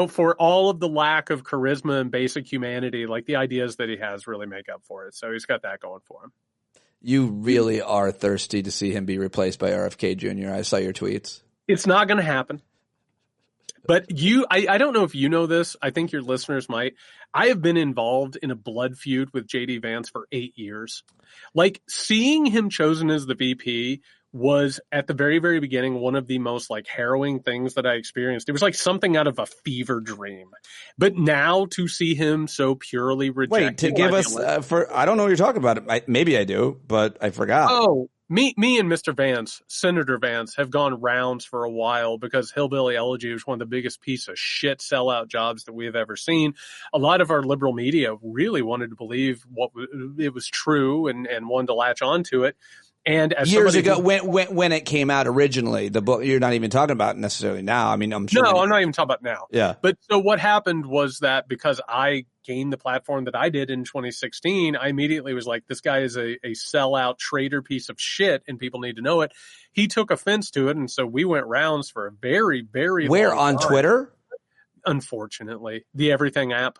for all of the lack of charisma and basic humanity, like the ideas that he has really make up for it. So he's got that going for him. You really are thirsty to see him be replaced by RFK Jr. I saw your tweets. It's not going to happen. But I don't know if you know this. I think your listeners might. I have been involved in a blood feud with J.D. Vance for 8 years. Like, seeing him chosen as the VP was, at the very, very beginning, one of the most like harrowing things that I experienced. It was like something out of a fever dream. But now to see him so purely rejected. Wait, to give us I don't know what you're talking about. Maybe I do, but I forgot. Oh, me and Mr. Vance, Senator Vance, have gone rounds for a while because Hillbilly Elegy was one of the biggest piece of shit sellout jobs that we have ever seen. A lot of our liberal media really wanted to believe it was true and wanted to latch onto it. And as years ago, when it came out originally, the book, you're not even talking about necessarily now. I mean, I'm sure. No, I'm not even talking about now. Yeah. But so what happened was that because I gained the platform that I did in 2016, I immediately was like, this guy is a sellout traitor piece of shit and people need to know it. He took offense to it. And so we went rounds for a very, very Where, long on time. Twitter? Unfortunately, the Everything app.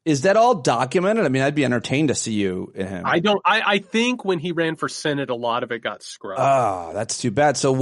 Is that all documented? I mean, I'd be entertained to see you in him. I think when he ran for Senate, a lot of it got scrubbed. Oh, that's too bad. So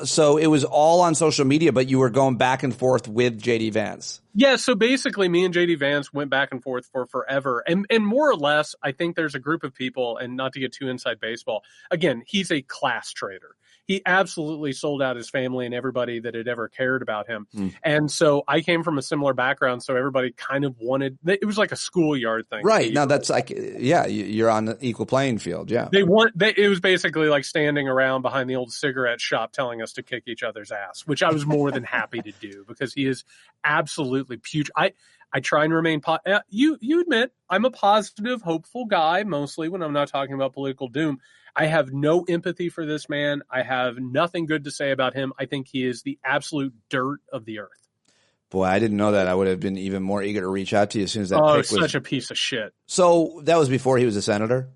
so it was all on social media, but you were going back and forth with JD Vance. Yeah. So basically me and JD Vance went back and forth for forever. And more or less, I think there's a group of people, and not to get too inside baseball, again, he's a class traitor. He absolutely sold out his family and everybody that had ever cared about him. And so I came from a similar background. So everybody kind of wanted, it was like a schoolyard thing. Right. Now that's like, yeah, you're on the equal playing field. Yeah. It was basically like standing around behind the old cigarette shop telling us to kick each other's ass, which I was more than happy to do because he is absolutely putrid. I try and remain, you admit I'm a positive, hopeful guy, mostly when I'm not talking about political doom. I have no empathy for this man. I have nothing good to say about him. I think he is the absolute dirt of the earth. Boy, I didn't know that. I would have been even more eager to reach out to you as soon as that pick was. Such a piece of shit. So that was before he was a senator?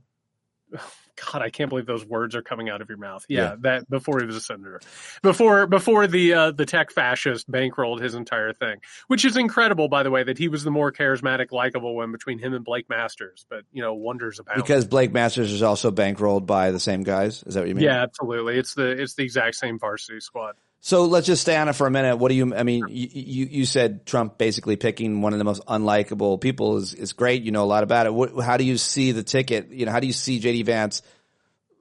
God, I can't believe those words are coming out of your mouth. Yeah. That before he was a senator, before the tech fascist bankrolled his entire thing, which is incredible, by the way, that he was the more charismatic, likable one between him and Blake Masters. But wonders abound. Because Blake Masters is also bankrolled by the same guys. Is that what you mean? Yeah, absolutely. It's the exact same varsity squad. So let's just stay on it for a minute. What do you? I mean, you said Trump basically picking one of the most unlikable people is great. You know a lot about it. How do you see the ticket? How do you see JD Vance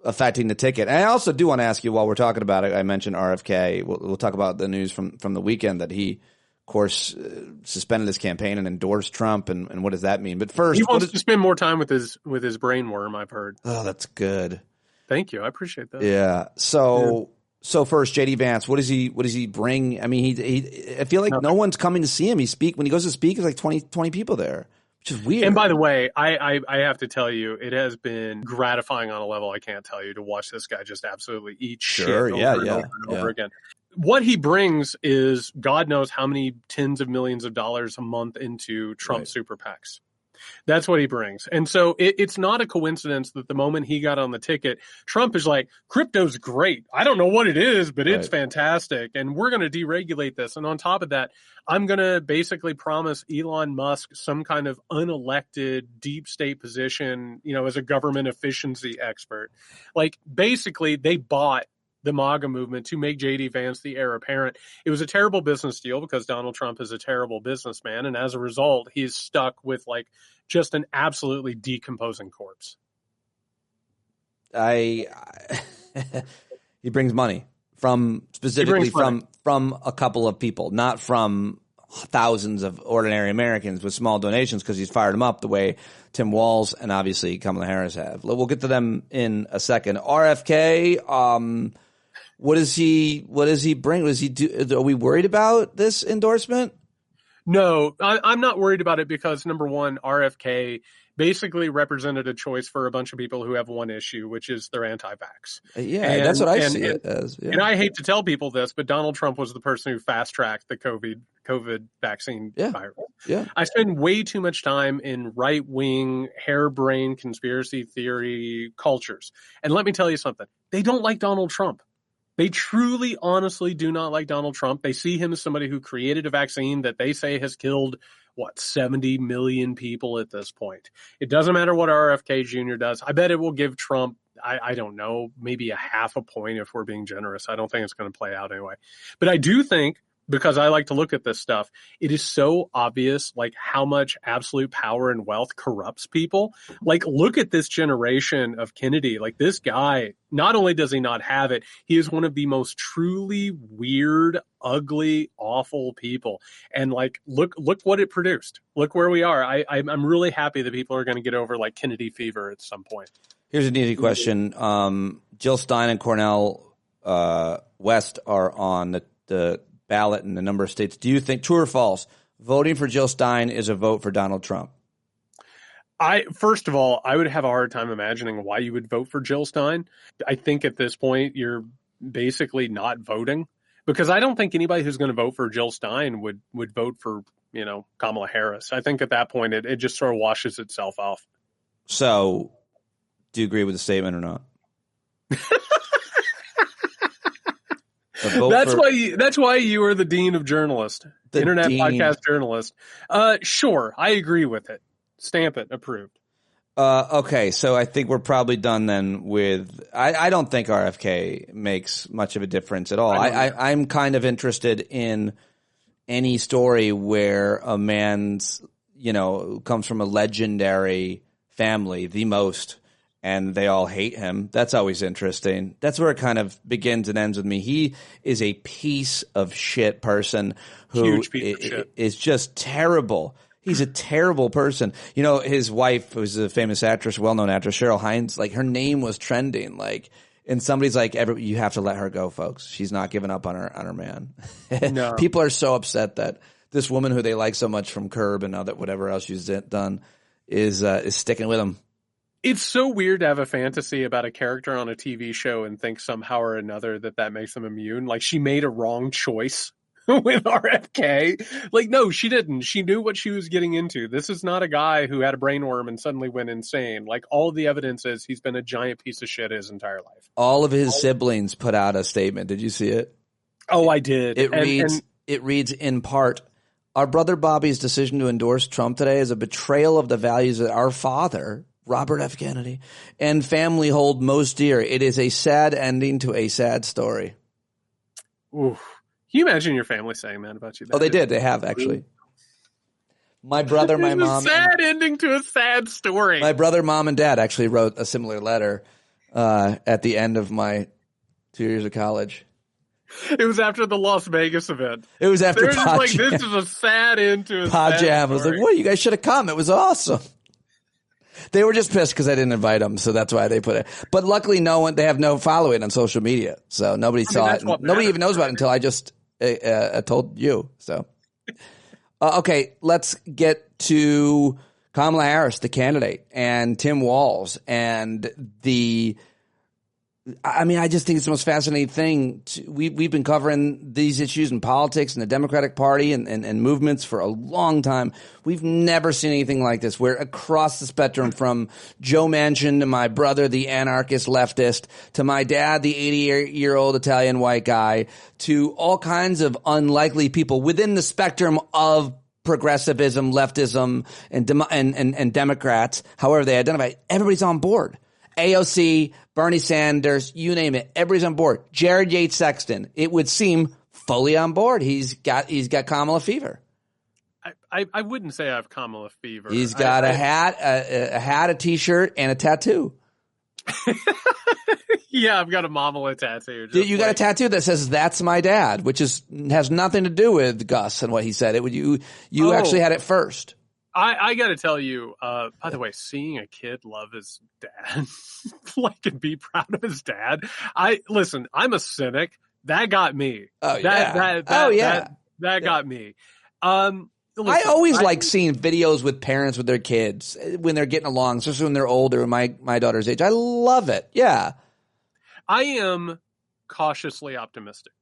affecting the ticket? And I also do want to ask you, while we're talking about it, I mentioned RFK. We'll talk about the news from the weekend that he, of course, suspended his campaign and endorsed Trump. And what does that mean? But first, he wants to spend more time with his brainworm, I've heard. Oh, that's good. Thank you. I appreciate that. Yeah. So first, JD Vance, what does he bring? I mean, I feel like no one's coming to see him. When he goes to speak, there's like 20 people there, which is weird. And by the way, I have to tell you, it has been gratifying on a level I can't tell you to watch this guy just absolutely eat shit over and over again. What he brings is God knows how many tens of millions of dollars a month into Trump super PACs. That's what he brings. And so it's not a coincidence that the moment he got on the ticket, Trump is like, crypto's great. I don't know what it is, but it's fantastic. And we're going to deregulate this. And on top of that, I'm going to basically promise Elon Musk some kind of unelected deep state position, as a government efficiency expert. Like, basically, they bought the MAGA movement to make JD Vance the heir apparent. It was a terrible business deal because Donald Trump is a terrible businessman. And as a result, he's stuck with just an absolutely decomposing corpse. He brings money from a couple of people, not from thousands of ordinary Americans with small donations because he's fired them up the way Tim Walz and obviously Kamala Harris have. We'll get to them in a second. RFK, what does he bring? What does he do? Are we worried about this endorsement? No, I'm not worried about it because, number one, RFK basically represented a choice for a bunch of people who have one issue, which is they're anti-vax. Yeah, that's what I see it as. Yeah. And I hate to tell people this, but Donald Trump was the person who fast-tracked the COVID vaccine virus. Yeah. I spend way too much time in right-wing, harebrained conspiracy theory cultures. And let me tell you something. They don't like Donald Trump. They truly, honestly do not like Donald Trump. They see him as somebody who created a vaccine that they say has killed, 70 million people at this point. It doesn't matter what RFK Jr. does. I bet it will give Trump, I don't know, maybe a half a point if we're being generous. I don't think it's going to play out anyway. But I do think, because I like to look at this stuff, it is so obvious, how much absolute power and wealth corrupts people. Look at this generation of Kennedy. This guy, not only does he not have it, he is one of the most truly weird, ugly, awful people. And look what it produced. Look where we are. I'm really happy that people are going to get over Kennedy fever at some point. Here's an easy question. Jill Stein and Cornel West are on the ballot in a number of states. Do you think, true or false, voting for Jill Stein is a vote for Donald Trump? First of all, I would have a hard time imagining why you would vote for Jill Stein. I think at this point you're basically not voting, because I don't think anybody who's going to vote for Jill Stein would vote for, Kamala Harris. I think at that point it just sort of washes itself off. So, do you agree with the statement or not? That's why you are the dean of journalists, internet podcast journalist. Sure, I agree with it. Stamp it, approved. Okay, so I think we're probably done then with. I don't think RFK makes much of a difference at all. I'm kind of interested in any story where a man's, comes from a legendary family, the most. And they all hate him. That's always interesting. That's where it kind of begins and ends with me. He is a piece of shit person who is just terrible. He's a terrible person. His wife, who's a famous actress, well-known actress, Cheryl Hines, her name was trending. And somebody's you have to let her go, folks. She's not giving up on her man. No. People are so upset that this woman who they like so much from Curb and whatever else she's done is sticking with him. It's so weird to have a fantasy about a character on a TV show and think somehow or another that makes them immune. She made a wrong choice with RFK. No, she didn't. She knew what she was getting into. This is not a guy who had a brainworm and suddenly went insane. All of the evidence is he's been a giant piece of shit his entire life. All of his siblings put out a statement. Did you see it? Oh, I did. It reads in part, our brother Bobby's decision to endorse Trump today is a betrayal of the values that our father, Robert F. Kennedy, and family hold most dear. It is a sad ending to a sad story. Oof. Can you imagine your family saying that about you? Oh, they did. They have, actually. My brother, my mom. A sad ending to a sad story. My brother, mom, and dad actually wrote a similar letter at the end of my 2 years of college. It was after the Las Vegas event. It was after Pod Jam. This is a sad end to a Pod sad Jam. story. I was well, you guys should have come. It was awesome. They were just pissed because I didn't invite them, so that's why they put it. But luckily, they have no following on social media, so nobody saw it. Nobody even knows about it until I just told you. So, okay, let's get to Kamala Harris, the candidate, and Tim Walz, and I just think it's the most fascinating thing. We've been covering these issues in politics and the Democratic Party and movements for a long time. We've never seen anything like this, where across the spectrum, from Joe Manchin to my brother, the anarchist leftist, to my dad, the 80-year-old Italian white guy, to all kinds of unlikely people within the spectrum of progressivism, leftism, and Democrats, however they identify, everybody's on board. AOC, Bernie Sanders, you name it, everybody's on board. Jared Yates Sexton, it would seem fully on board. He's got Kamala fever. I wouldn't say I have Kamala fever. He's got a hat, a T-shirt, and a tattoo. Yeah, I've got a Mamala tattoo. You got a tattoo that says "That's my dad," which has nothing to do with Gus and what he said. You actually had it first. I got to tell you, by the way, seeing a kid love his dad, like, and be proud of his dad. Listen, I'm a cynic. That got me. Oh, That got me. Listen, I always like seeing videos with parents with their kids when they're getting along, especially when they're older. My daughter's age, I love it. Yeah, I am cautiously optimistic,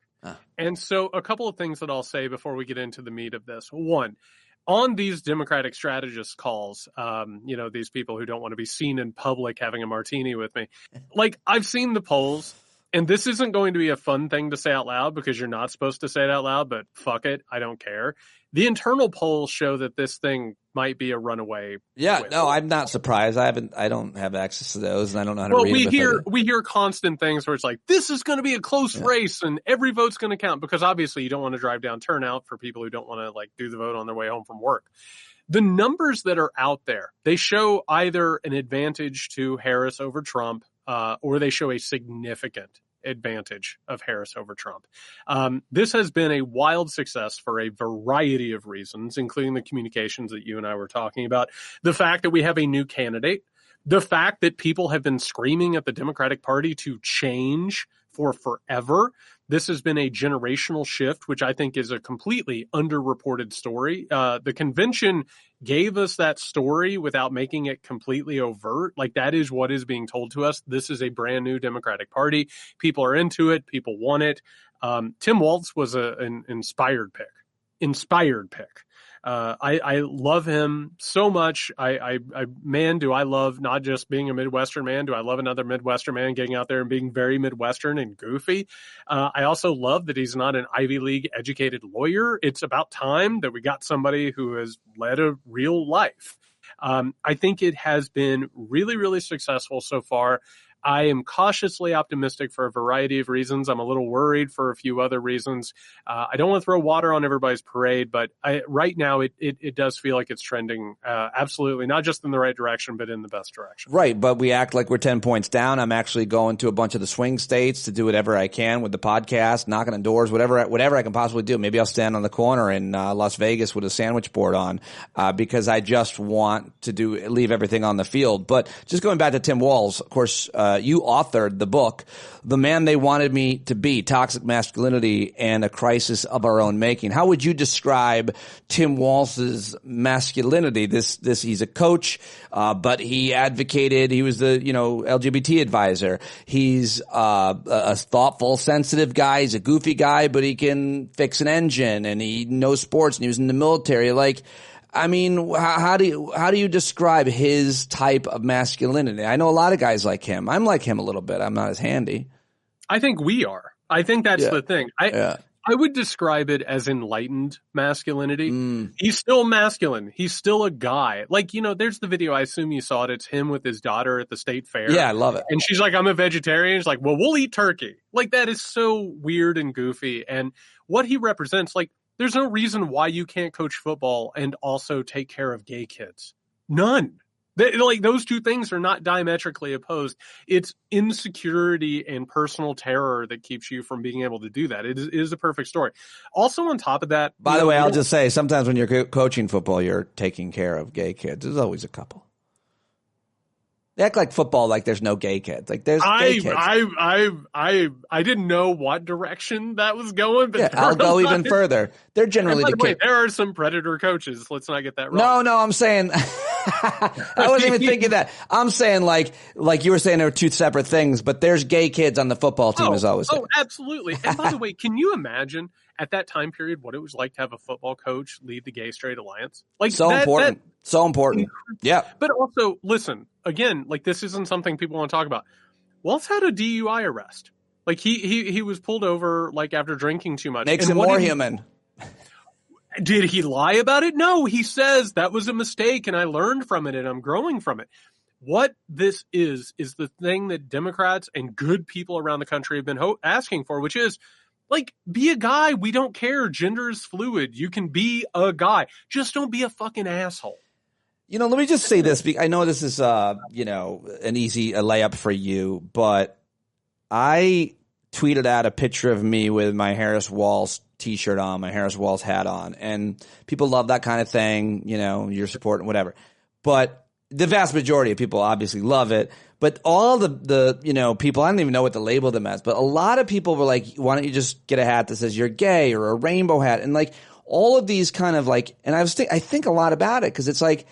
and so a couple of things that I'll say before we get into the meat of this. One, on these Democratic strategist calls, these people who don't want to be seen in public having a martini with me, like, I've seen the polls. And this isn't going to be a fun thing to say out loud because you're not supposed to say it out loud, but fuck it, I don't care. The internal polls show that this thing might be a runaway. Yeah, no, I'm not surprised. I don't have access to those, and I don't know how to read them. We hear constant things where it's like, this is going to be a close race, and every vote's going to count, because obviously you don't want to drive down turnout for people who don't want to, like, do the vote on their way home from work. The numbers that are out there, they show either an advantage to Harris over Trump, or they show a significant advantage of Harris over Trump. This has been a wild success for a variety of reasons, including the communications that you and I were talking about, the fact that we have a new candidate, the fact that people have been screaming at the Democratic Party to change for forever. This has been a generational shift, which I think is a completely underreported story. The convention gave us that story without making it completely overt. Like, that is what is being told to us. This is a brand new Democratic Party. People are into it. People want it. Tim Walz was an inspired pick. I love him so much. Man, do I love not just being a Midwestern man. Do I love another Midwestern man getting out there and being very Midwestern and goofy? I also love that he's not an Ivy League educated lawyer. It's about time that we got somebody who has led a real life. I think it has been really, really successful so far. I am cautiously optimistic for a variety of reasons. I'm a little worried for a few other reasons. I don't want to throw water on everybody's parade, but right now it does feel like it's trending absolutely, not just in the right direction, but in the best direction. Right, but we act like we're 10 points down. I'm actually going to a bunch of the swing states to do whatever I can with the podcast, knocking on doors, whatever I can possibly do. Maybe I'll stand on the corner in Las Vegas with a sandwich board on because I just want to leave everything on the field. But just going back to Tim Walz, of course, you authored the book, The Man They Wanted Me to Be, Toxic Masculinity and a Crisis of Our Own Making. How would you describe Tim Walz's masculinity? He's a coach, but he advocated, he was the, LGBT advisor. He's a thoughtful, sensitive guy. He's a goofy guy, but he can fix an engine and he knows sports and he was in the military. Like, I mean, how do you describe his type of masculinity? I know a lot of guys like him. I'm like him a little bit. I'm not as handy. I think we are. I think that's the thing. I would describe it as enlightened masculinity. He's still masculine. He's still a guy. Like, there's the video. I assume you saw it. It's him with his daughter at the state fair. Yeah, I love it. And she's like, I'm a vegetarian. She's like, well, we'll eat turkey. Like, that is so weird and goofy. And what he represents, like, there's no reason why you can't coach football and also take care of gay kids. None. Those two things are not diametrically opposed. It's insecurity and personal terror that keeps you from being able to do that. It is a perfect story. Also, on top of that, by the way, I'll just say sometimes when you're coaching football, you're taking care of gay kids. There's always a couple. They act like football like there's no gay kids. Like there's gay kids. I didn't know what direction that was going, but I'll go even further. They're generally the kids. There are some predator coaches. Let's not get that wrong. No, I'm saying I wasn't even thinking that. I'm saying like you were saying there were two separate things, but there's gay kids on the football team as always. Oh, absolutely. And by the way, can you imagine at that time period what it was like to have a football coach lead the Gay Straight Alliance? Like so important. So important. Yeah. But also, listen, again, like this isn't something people want to talk about. Walz had a DUI arrest. Like he was pulled over like after drinking too much. Makes him more human. Did he lie about it? No, he says that was a mistake and I learned from it and I'm growing from it. What this is the thing that Democrats and good people around the country have been asking for, which is, like, be a guy. We don't care. Gender is fluid. You can be a guy. Just don't be a fucking asshole. Let me just say this. I know this is, an easy layup for you, but I tweeted out a picture of me with my Harris Walls t-shirt on, my Harris Walls hat on, and people love that kind of thing, you know, you're supporting whatever. But the vast majority of people obviously love it. But all the you know, people, I don't even know what to label them as, but a lot of people were like, why don't you just get a hat that says you're gay, or a rainbow hat? And like all of these kind of like, and I think a lot about it, because it's like,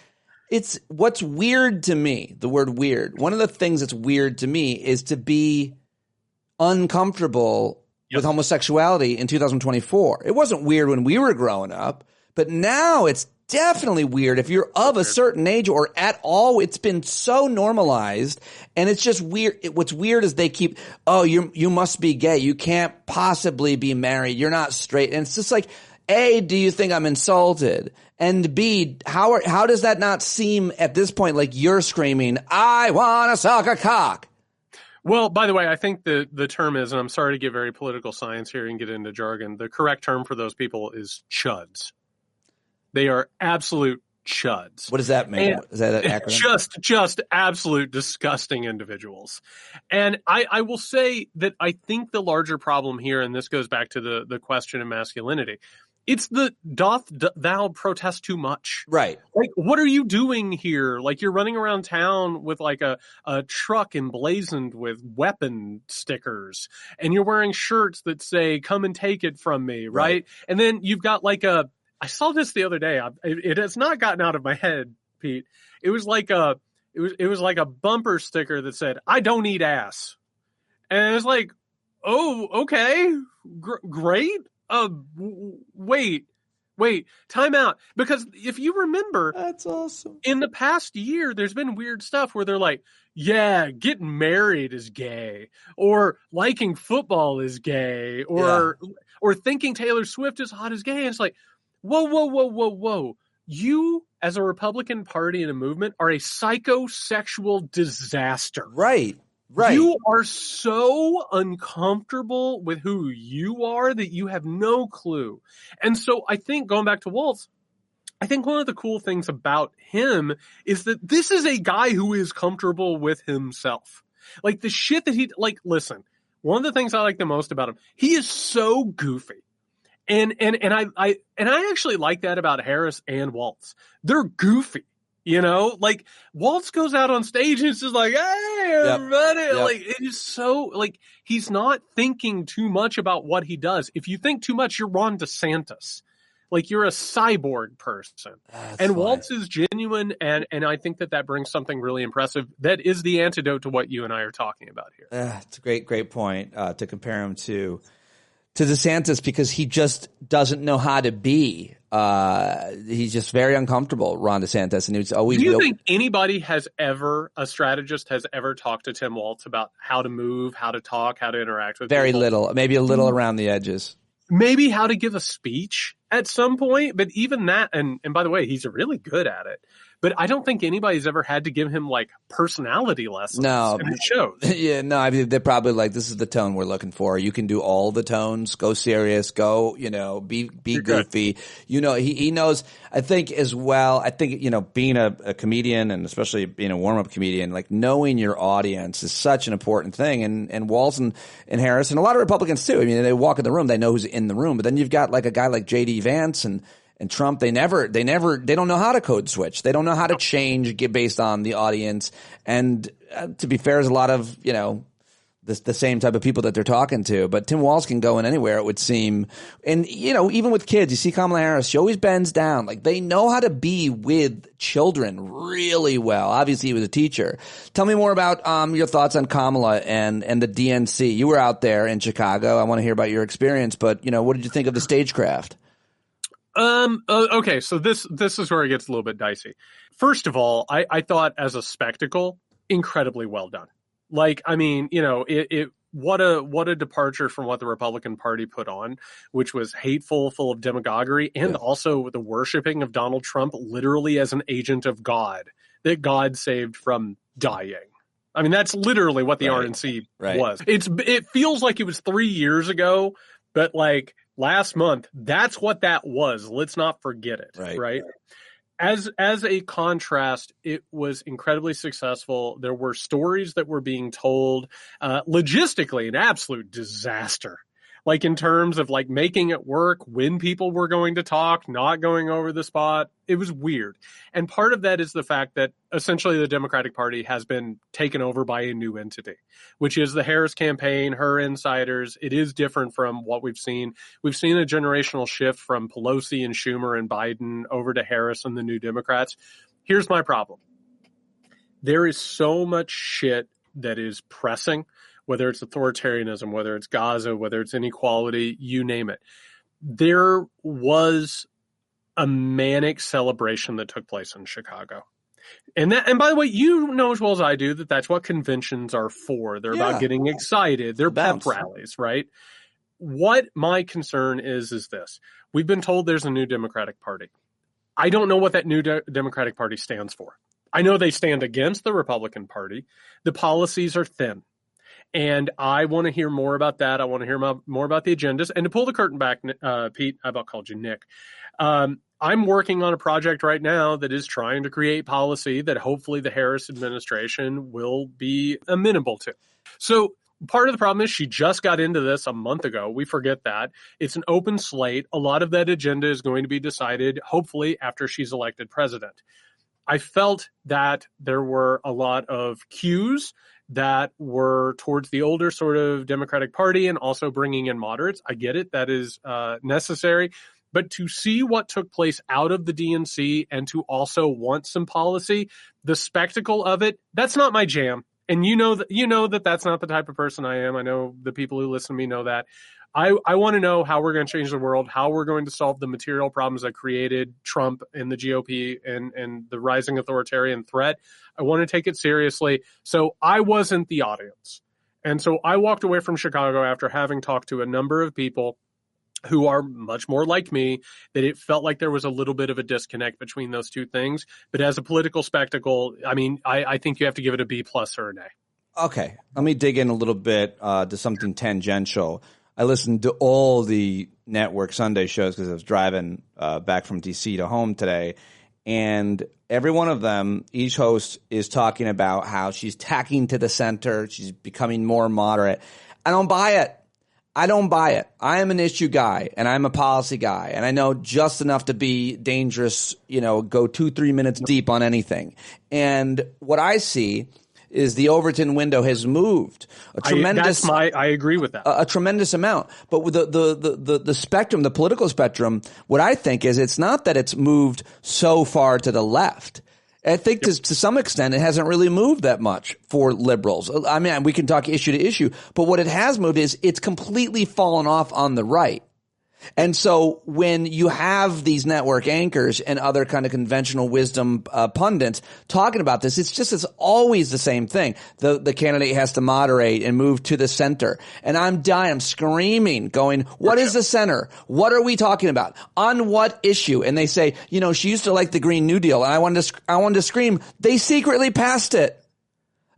it's what's weird to me, the word weird. One of the things that's weird to me is to be uncomfortable with homosexuality in 2024. It wasn't weird when we were growing up, but now it's definitely weird if you're of a certain age or at all. It's been so normalized, and it's just weird. What's weird is they keep, oh, you must be gay. You can't possibly be married. You're not straight. And it's just like, A, do you think I'm insulted? And B, how does that not seem at this point like you're screaming, I want to suck a cock? Well, by the way, I think the term is, and I'm sorry to get very political science here and get into jargon, the correct term for those people is chuds. They are absolute chuds. What does that mean? Is that an acronym? Just absolute disgusting individuals. And I will say that I think the larger problem here, and this goes back to the question of masculinity, it's the doth thou protest too much? Right. Like, what are you doing here? Like, you're running around town with like a truck emblazoned with weapon stickers, and you're wearing shirts that say, come and take it from me, right? And then you've got like I saw this the other day. It has not gotten out of my head, Pete. It was like a bumper sticker that said, I don't eat ass. And it was like, oh, okay, great. Wait, time out. Because if you remember, that's awesome. In the past year, there's been weird stuff where they're like, yeah, getting married is gay, or liking football is gay, or thinking Taylor Swift is hot is gay. And it's like, whoa. You, as a Republican Party and a movement, are a psychosexual disaster. Right. You are so uncomfortable with who you are that you have no clue. And so I think, going back to Waltz, I think one of the cool things about him is that this is a guy who is comfortable with himself. Like, the shit that listen, one of the things I like the most about him, he is so goofy. And I actually like that about Harris and Waltz. They're goofy. You know, like, Waltz goes out on stage and it's just like, hey, everybody. Yep. Like, it is so, like, he's not thinking too much about what he does. If you think too much, you're Ron DeSantis. Like, you're a cyborg person. And Waltz is genuine, and I think that brings something really impressive. That is the antidote to what you and I are talking about here. It's a great point to compare him to DeSantis, because he just doesn't know how to be. He's just very uncomfortable, Ron DeSantis, and he was always. Do you think anybody a strategist has ever talked to Tim Waltz about how to move, how to talk, how to interact with very people? Little, maybe a little around the edges. Maybe how to give a speech at some point, but even that, and by the way, he's really good at it. But I don't think anybody's ever had to give him like personality lessons. No, and it shows. Yeah, no, I mean, they're probably like, this is the tone we're looking for. You can do all the tones. Go serious. Go, be goofy. Good. He knows. I think as well. I think being a comedian, and especially being a warm up comedian, like, knowing your audience is such an important thing. And Waltz and Harris and a lot of Republicans too. I mean, they walk in the room, they know who's in the room. But then you've got like a guy like J.D. Vance and Trump, they don't know how to code switch. They don't know how to change based on the audience. And to be fair, there's a lot of, the same type of people that they're talking to. But Tim Walz can go in anywhere, it would seem. And, even with kids, you see Kamala Harris, she always bends down. Like, they know how to be with children really well. Obviously, he was a teacher. Tell me more about your thoughts on Kamala and the DNC. You were out there in Chicago. I want to hear about your experience. But, what did you think of the stagecraft? Okay, so this is where it gets a little bit dicey. First of all, I thought as a spectacle, incredibly well done. Like, I mean, what a departure from what the Republican Party put on, which was hateful, full of demagoguery, and also the worshiping of Donald Trump literally as an agent of God, that God saved from dying. I mean, that's literally what the RNC was. It feels like it was 3 years ago, but like, last month, that's what that was. Let's not forget it, right? As a contrast, it was incredibly successful. There were stories that were being told, logistically, an absolute disaster. Like in terms of like making it work, when people were going to talk, not going over the spot. It was weird. And part of that is the fact that essentially the Democratic Party has been taken over by a new entity, which is the Harris campaign, her insiders. It is different from what we've seen. We've seen a generational shift from Pelosi and Schumer and Biden over to Harris and the New Democrats. Here's my problem. There is so much shit that is pressing, whether it's authoritarianism, whether it's Gaza, whether it's inequality, you name it. There was a manic celebration that took place in Chicago. And by the way, you know as well as I do that that's what conventions are for. They're about getting excited. They're pep rallies, right? What my concern is this. We've been told there's a new Democratic Party. I don't know what that new Democratic Party stands for. I know they stand against the Republican Party. The policies are thin. And I want to hear more about that. I want to hear more about the agendas. And to pull the curtain back, Pete, I about called you Nick. I'm working on a project right now that is trying to create policy that hopefully the Harris administration will be amenable to. So part of the problem is she just got into this a month ago. We forget that. It's an open slate. A lot of that agenda is going to be decided, hopefully, after she's elected president. I felt that there were a lot of cues that were towards the older sort of Democratic Party and also bringing in moderates. I get it. That is necessary. But to see what took place out of the DNC and to also want some policy, the spectacle of it, that's not my jam. And you know that that's not the type of person I am. I know the people who listen to me know that. I want to know how we're going to change the world, how we're going to solve the material problems that created Trump and the GOP and the rising authoritarian threat. I want to take it seriously. So I wasn't the audience. And so I walked away from Chicago after having talked to a number of people who are much more like me, that it felt like there was a little bit of a disconnect between those two things. But as a political spectacle, I mean, I think you have to give it a B+ or an A. Okay. Let me dig in a little bit to something tangential. I listened to all the network Sunday shows because I was driving back from D.C. to home today. And every one of them, each host is talking about how she's tacking to the center. She's becoming more moderate. I don't buy it. I don't buy it. I am an issue guy and I'm a policy guy. And I know just enough to be dangerous, go 2-3 minutes deep on anything. And what I see is the Overton window has moved a tremendous. I agree with that. A tremendous amount, but with the spectrum, the political spectrum, what I think is it's not that it's moved so far to the left. I think to some extent it hasn't really moved that much for liberals. I mean, we can talk issue to issue, but what it has moved is it's completely fallen off on the right. And so when you have these network anchors and other kind of conventional wisdom pundits talking about this, it's always the same thing. The candidate has to moderate and move to the center. And I'm dying. I'm screaming, going, what is the center? What are we talking about? On what issue? And they say, she used to like the Green New Deal. And I wanted to scream, they secretly passed it.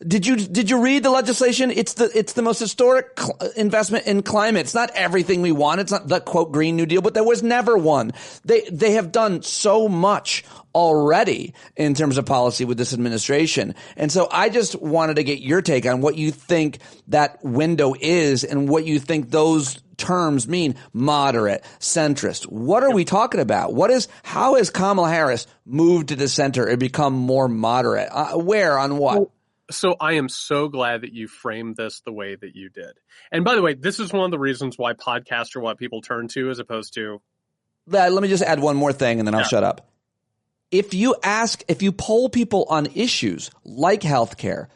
Did you read the legislation? It's the most historic investment in climate. It's not everything we want. It's not the quote Green New Deal, but there was never one. They have done so much already in terms of policy with this administration. And so I just wanted to get your take on what you think that window is and what you think those terms mean. Moderate, centrist. What are we talking about? How has Kamala Harris moved to the center and become more moderate? Where, on what? So I am so glad that you framed this the way that you did. And by the way, this is one of the reasons why podcasts are what people turn to as opposed to. Let me just add one more thing and then I'll shut up. If you poll people on issues like healthcare,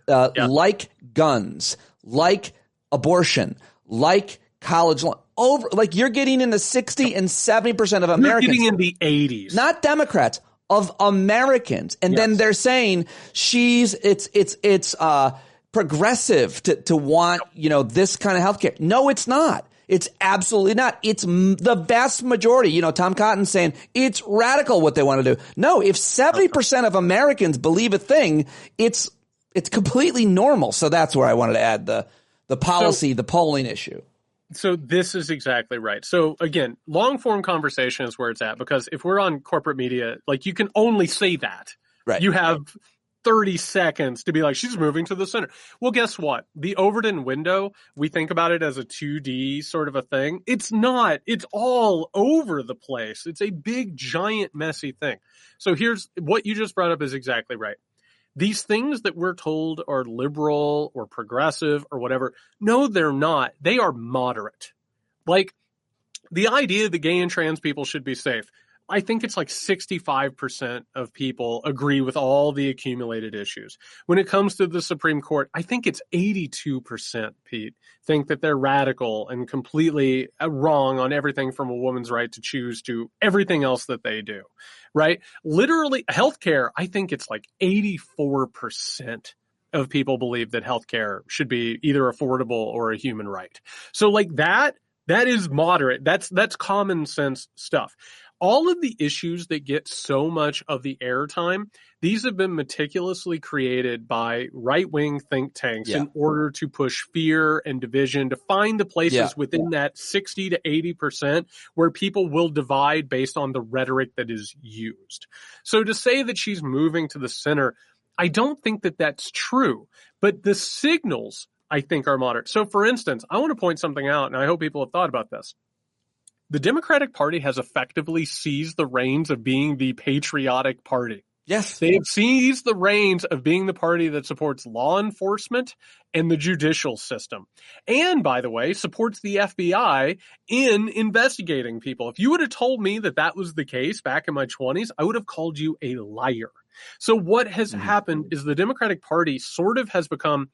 like guns, like abortion, like college loan, you're getting in the 60 and 70% of Americans. You're getting in the 80s. Not Democrats. Of Americans. And then they're saying it's progressive to want, this kind of healthcare. No, it's not. It's absolutely not. It's the vast majority. Tom Cotton's saying it's radical what they want to do. No, if 70% of Americans believe a thing, it's completely normal. So that's where I wanted to add the policy, the polling issue. So this is exactly right. So again, long form conversation is where it's at, because if we're on corporate media, like, you can only say that. Right. You have 30 seconds to be like, she's moving to the center. Well, guess what? The Overton window, we think about it as a 2D sort of a thing. It's not. It's all over the place. It's a big, giant, messy thing. So here's what you just brought up is exactly right. These things that we're told are liberal or progressive or whatever, no, they're not. They are moderate. Like, the idea that gay and trans people should be safe, I think it's like 65% of people agree with all the accumulated issues. When it comes to the Supreme Court, I think it's 82%, Pete, think that they're radical and completely wrong on everything from a woman's right to choose to everything else that they do, right? Literally, healthcare, I think it's like 84% of people believe that healthcare should be either affordable or a human right. So like that is moderate. That's common sense stuff. All of the issues that get so much of the airtime, these have been meticulously created by right-wing think tanks in order to push fear and division, to find the places within that 60 to 80% where people will divide based on the rhetoric that is used. So to say that she's moving to the center, I don't think that that's true. But the signals, I think, are moderate. So for instance, I want to point something out, and I hope people have thought about this. The Democratic Party has effectively seized the reins of being the patriotic party. Yes. They have seized the reins of being the party that supports law enforcement and the judicial system. And, by the way, supports the FBI in investigating people. If you would have told me that that was the case back in my 20s, I would have called you a liar. So what has happened is the Democratic Party sort of has become,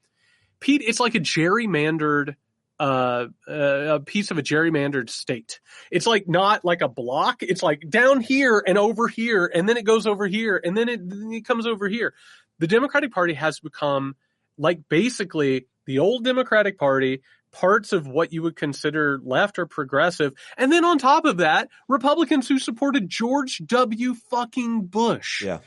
Pete, it's like a gerrymandered a piece of a gerrymandered state. It's like not like a block. It's like down here and over here, and then it goes over here, and then it comes over here. The Democratic Party has become like basically the old Democratic Party, parts of what you would consider left or progressive, and then on top of that, Republicans who supported George W. fucking Bush. Yeah.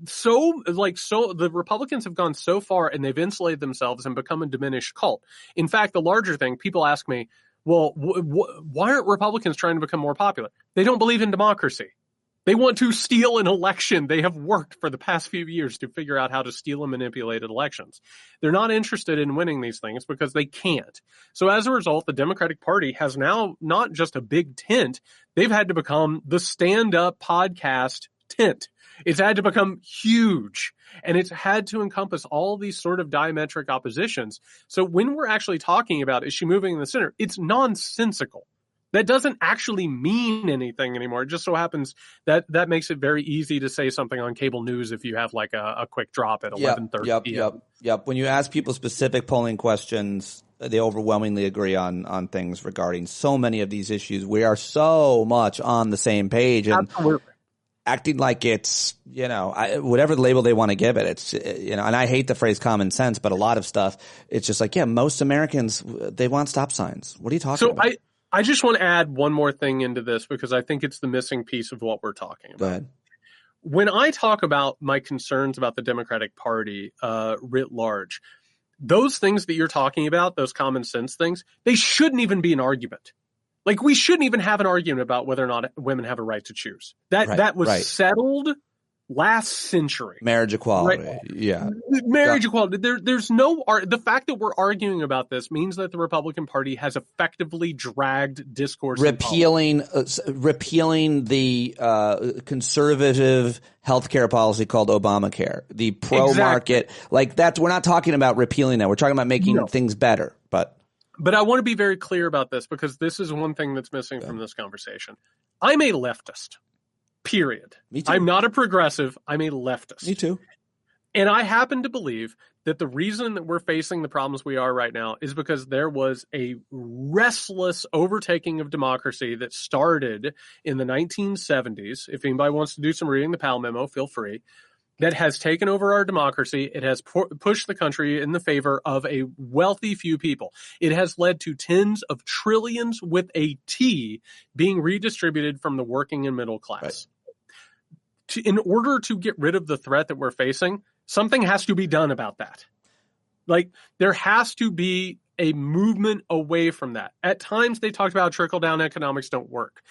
So the Republicans have gone so far and they've insulated themselves and become a diminished cult. In fact, the larger thing, people ask me, well, why aren't Republicans trying to become more popular? They don't believe in democracy. They want to steal an election. They have worked for the past few years to figure out how to steal and manipulate elections. They're not interested in winning these things because they can't. So as a result, the Democratic Party has now not just a big tent. They've had to become the stand-up podcast tent. It's had to become huge, and it's had to encompass all these sort of diametric oppositions. So when we're actually talking about, is she moving in the center, it's nonsensical. That doesn't actually mean anything anymore. It just so happens that that makes it very easy to say something on cable news if you have like a quick drop at 11:30 p.m. Yep. When you ask people specific polling questions, they overwhelmingly agree on things regarding so many of these issues. We are so much on the same page, and acting like it's, whatever label they want to give it. It's, and I hate the phrase common sense, but a lot of stuff, it's just like, most Americans, they want stop signs. What are you talking about? I just want to add one more thing into this because I think it's the missing piece of what we're talking about. Go ahead. When I talk about my concerns about the Democratic Party writ large, those things that you're talking about, those common sense things, they shouldn't even be an argument. Like, we shouldn't even have an argument about whether or not women have a right to choose. That was settled last century. Marriage equality. Right? Yeah. Marriage equality. There's no the fact that we're arguing about this means that the Republican Party has effectively dragged discourse repealing the conservative healthcare policy called Obamacare, the pro-market. Like, that's, we're not talking about repealing that. We're talking about making things better. But I want to be very clear about this because this is one thing that's missing from this conversation. I'm a leftist. Period. Me too. I'm not a progressive. I'm a leftist. Me too. And I happen to believe that the reason that we're facing the problems we are right now is because there was a restless overtaking of democracy that started in the 1970s. If anybody wants to do some reading the Powell memo, feel free. That has taken over our democracy. It has pushed the country in the favor of a wealthy few people. It has led to tens of trillions with a T being redistributed from the working and middle class. Right. In order to get rid of the threat that we're facing, something has to be done about that. Like, there has to be a movement away from that. At times they talked about trickle-down economics don't work.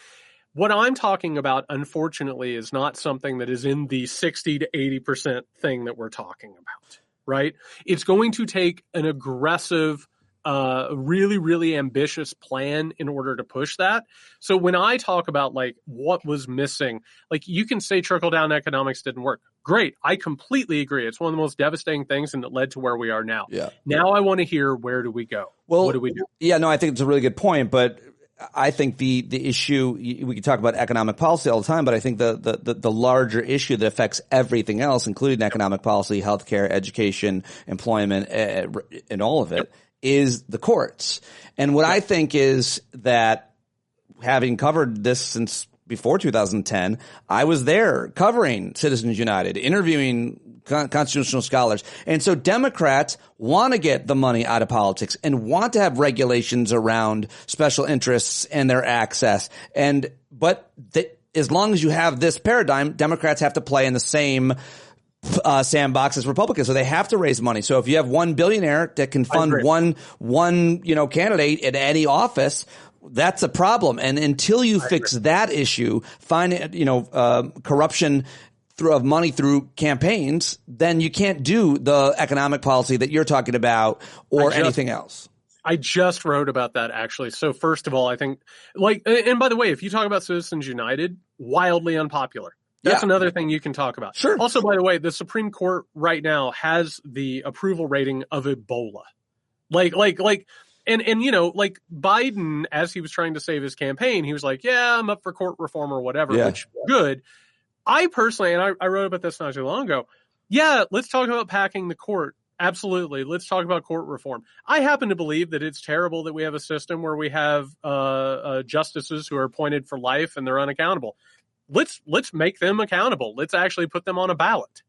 What I'm talking about, unfortunately, is not something that is in the 60 to 80% thing that we're talking about, right? It's going to take an aggressive, really, really ambitious plan in order to push that. So when I talk about like what was missing, like you can say trickle-down economics didn't work. Great. I completely agree. It's one of the most devastating things and it led to where we are now. Yeah. Now I want to hear, where do we go? Well, what do we do? Yeah, no, I think it's a really good point, but I think the issue, we can talk about economic policy all the time, but I think the larger issue that affects everything else, including economic policy, healthcare, education, employment, and all of it, is the courts. And what I think is that, having covered this since before 2010, I was there covering Citizens United, interviewing constitutional scholars. And so Democrats want to get the money out of politics and want to have regulations around special interests and their access. But as long as you have this paradigm, Democrats have to play in the same sandbox as Republicans. So they have to raise money. So if you have one billionaire that can fund one candidate at any office, that's a problem. And until you fix that issue, corruption of money through campaigns, then you can't do the economic policy that you're talking about or anything else. I just wrote about that, actually. So first of all, I think, and by the way, if you talk about Citizens United, wildly unpopular. That's another thing you can talk about. Sure. Also, by the way, the Supreme Court right now has the approval rating of Ebola. And Biden, as he was trying to save his campaign, he was like, yeah, I'm up for court reform or whatever, which good. I personally, and I wrote about this not too long ago, let's talk about packing the court. Absolutely. Let's talk about court reform. I happen to believe that it's terrible that we have a system where we have justices who are appointed for life and they're unaccountable. Let's make them accountable. Let's actually put them on a ballot.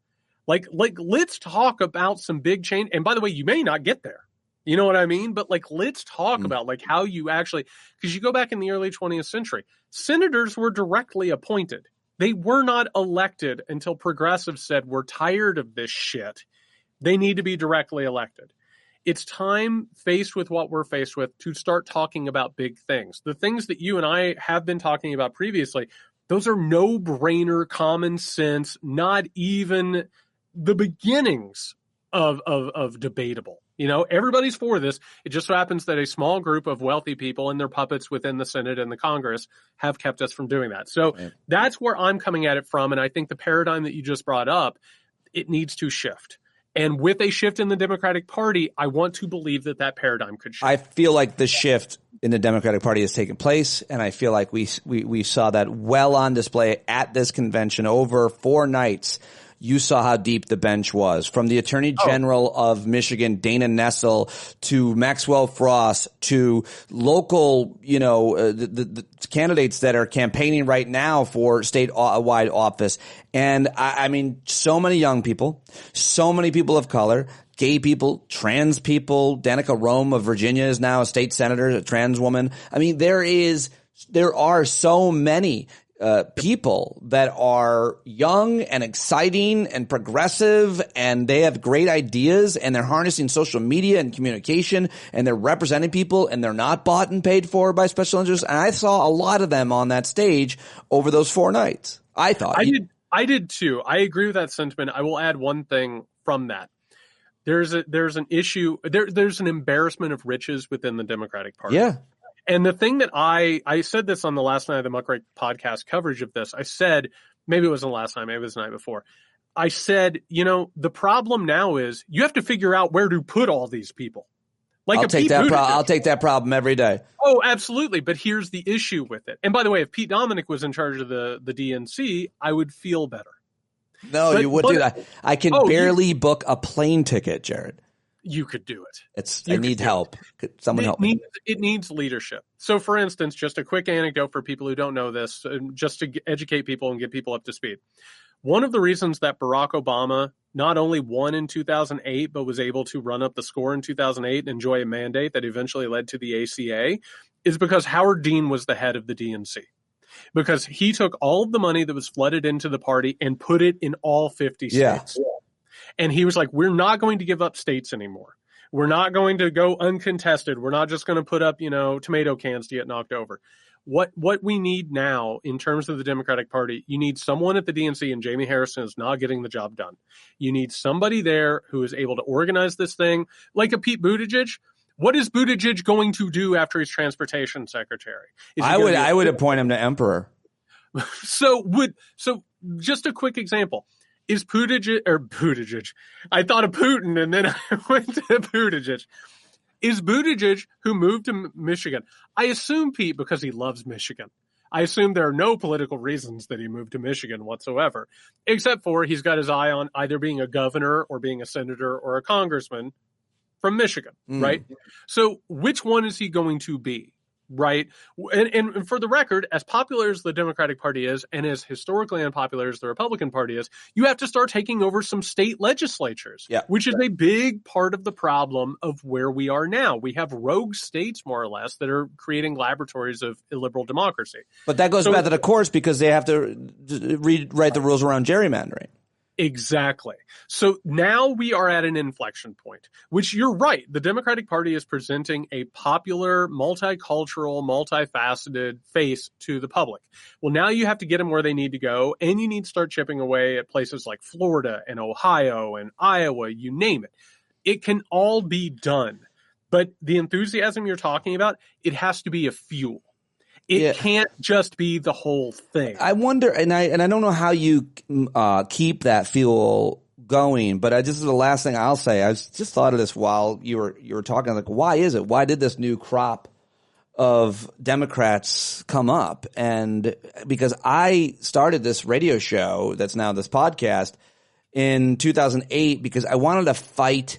Let's talk about some big change. And by the way, you may not get there. You know what I mean? But let's talk about how you actually, because you go back in the early 20th century, senators were directly appointed. They were not elected until progressives said, we're tired of this shit. They need to be directly elected. It's time, faced with what we're faced with, to start talking about big things. The things that you and I have been talking about previously, those are no-brainer, common sense, not even the beginnings of debatable. Everybody's for this. It just so happens that a small group of wealthy people and their puppets within the Senate and the Congress have kept us from doing that. So that's where I'm coming at it from. And I think the paradigm that you just brought up, it needs to shift. And with a shift in the Democratic Party, I want to believe that paradigm could shift. I feel like the shift in the Democratic Party has taken place, and I feel like we saw that well on display at this convention over 4 nights. You saw how deep the bench was, from the Attorney General of Michigan, Dana Nessel, to Maxwell Frost, to local, the candidates that are campaigning right now for statewide office. And I mean, so many young people, so many people of color, gay people, trans people. Danica Rome of Virginia is now a state senator, a trans woman. I mean, there are so many people that are young and exciting and progressive, and they have great ideas, and they're harnessing social media and communication, and they're representing people, and they're not bought and paid for by special interests. And I saw a lot of them on that stage over those 4 nights. I thought I did too. I agree with that sentiment. I will add one thing from that. There's an issue. There's an embarrassment of riches within the Democratic Party. Yeah. And the thing that I said this on the last night of the Muckrake podcast coverage of this, I said, maybe it wasn't last night, maybe it was the night before. I said, the problem now is you have to figure out where to put all these people. I'll take that problem every day. Oh, absolutely. But here's the issue with it. And by the way, if Pete Dominick was in charge of the DNC, I would feel better. No, you would do that. I can barely book a plane ticket, Jared. You could do it. I need help. Could someone help me? It needs leadership. So, for instance, just a quick anecdote for people who don't know this, just to educate people and get people up to speed. One of the reasons that Barack Obama not only won in 2008, but was able to run up the score in 2008 and enjoy a mandate that eventually led to the ACA is because Howard Dean was the head of the DNC. Because he took all of the money that was flooded into the party and put it in all 50 states. Yeah. And he was like, we're not going to give up states anymore. We're not going to go uncontested. We're not just going to put up, tomato cans to get knocked over. What we need now in terms of the Democratic Party, you need someone at the DNC, and Jamie Harrison is not getting the job done. You need somebody there who is able to organize this thing, like a Pete Buttigieg. What is Buttigieg going to do after he's transportation secretary? I would appoint him to emperor. So just a quick example. Is Buttigieg? I thought of Putin and then I went to Buttigieg. Is Buttigieg, who moved to Michigan, I assume, Pete, because he loves Michigan. I assume there are no political reasons that he moved to Michigan whatsoever, except for he's got his eye on either being a governor or being a senator or a congressman from Michigan, right? So which one is he going to be? Right. And for the record, as popular as the Democratic Party is and as historically unpopular as the Republican Party is, you have to start taking over some state legislatures, which is a big part of the problem of where we are now. We have rogue states, more or less, that are creating laboratories of illiberal democracy. But that goes back to the course because they have to rewrite the rules around gerrymandering. Exactly. So now we are at an inflection point, which you're right. The Democratic Party is presenting a popular, multicultural, multifaceted face to the public. Well, now you have to get them where they need to go, and you need to start chipping away at places like Florida and Ohio and Iowa, you name it. It can all be done. But the enthusiasm you're talking about, it has to be a fuel. It can't just be the whole thing. I wonder, and I don't know how you keep that fuel going, but this is the last thing I'll say. I just thought of this while you were talking. Like, why is it? Why did this new crop of Democrats come up? And because I started this radio show that's now this podcast in 2008 because I wanted to fight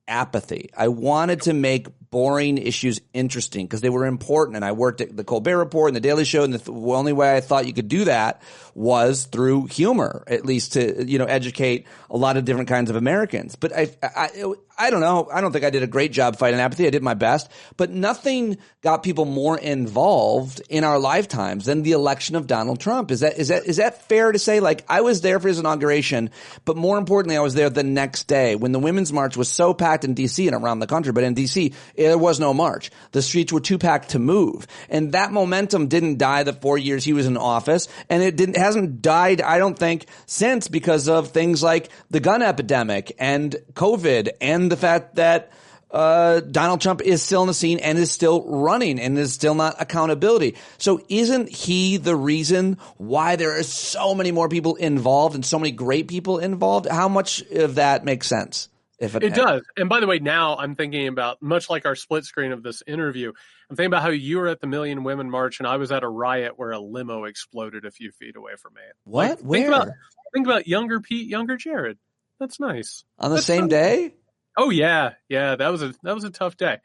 apathy. I wanted to make boring issues interesting because they were important. And I worked at the Colbert Report and the Daily Show. And the only way I thought you could do that was through humor, at least to, educate a lot of different kinds of Americans. But I don't know. I don't think I did a great job fighting apathy. I did my best, but nothing got people more involved in our lifetimes than the election of Donald Trump. Is that fair to say? Like, I was there for his inauguration, but more importantly, I was there the next day when the Women's March was so packed in D.C. and around the country. But in D.C., there was no march. The streets were too packed to move. And that momentum didn't die the 4 years he was in office. And it hasn't died, I don't think, since because of things like the gun epidemic and COVID and the fact that Donald Trump is still on the scene and is still running and is still not accountability. So isn't he the reason why there are so many more people involved and so many great people involved? How much of that makes sense? It does. And by the way, now I'm thinking about, much like our split screen of this interview, I'm thinking about how you were at the Million Women March and I was at a riot where a limo exploded a few feet away from me. What? Like, Where? Think about younger Pete, younger Jared. That's nice. On the same day? Oh yeah. That was a tough day.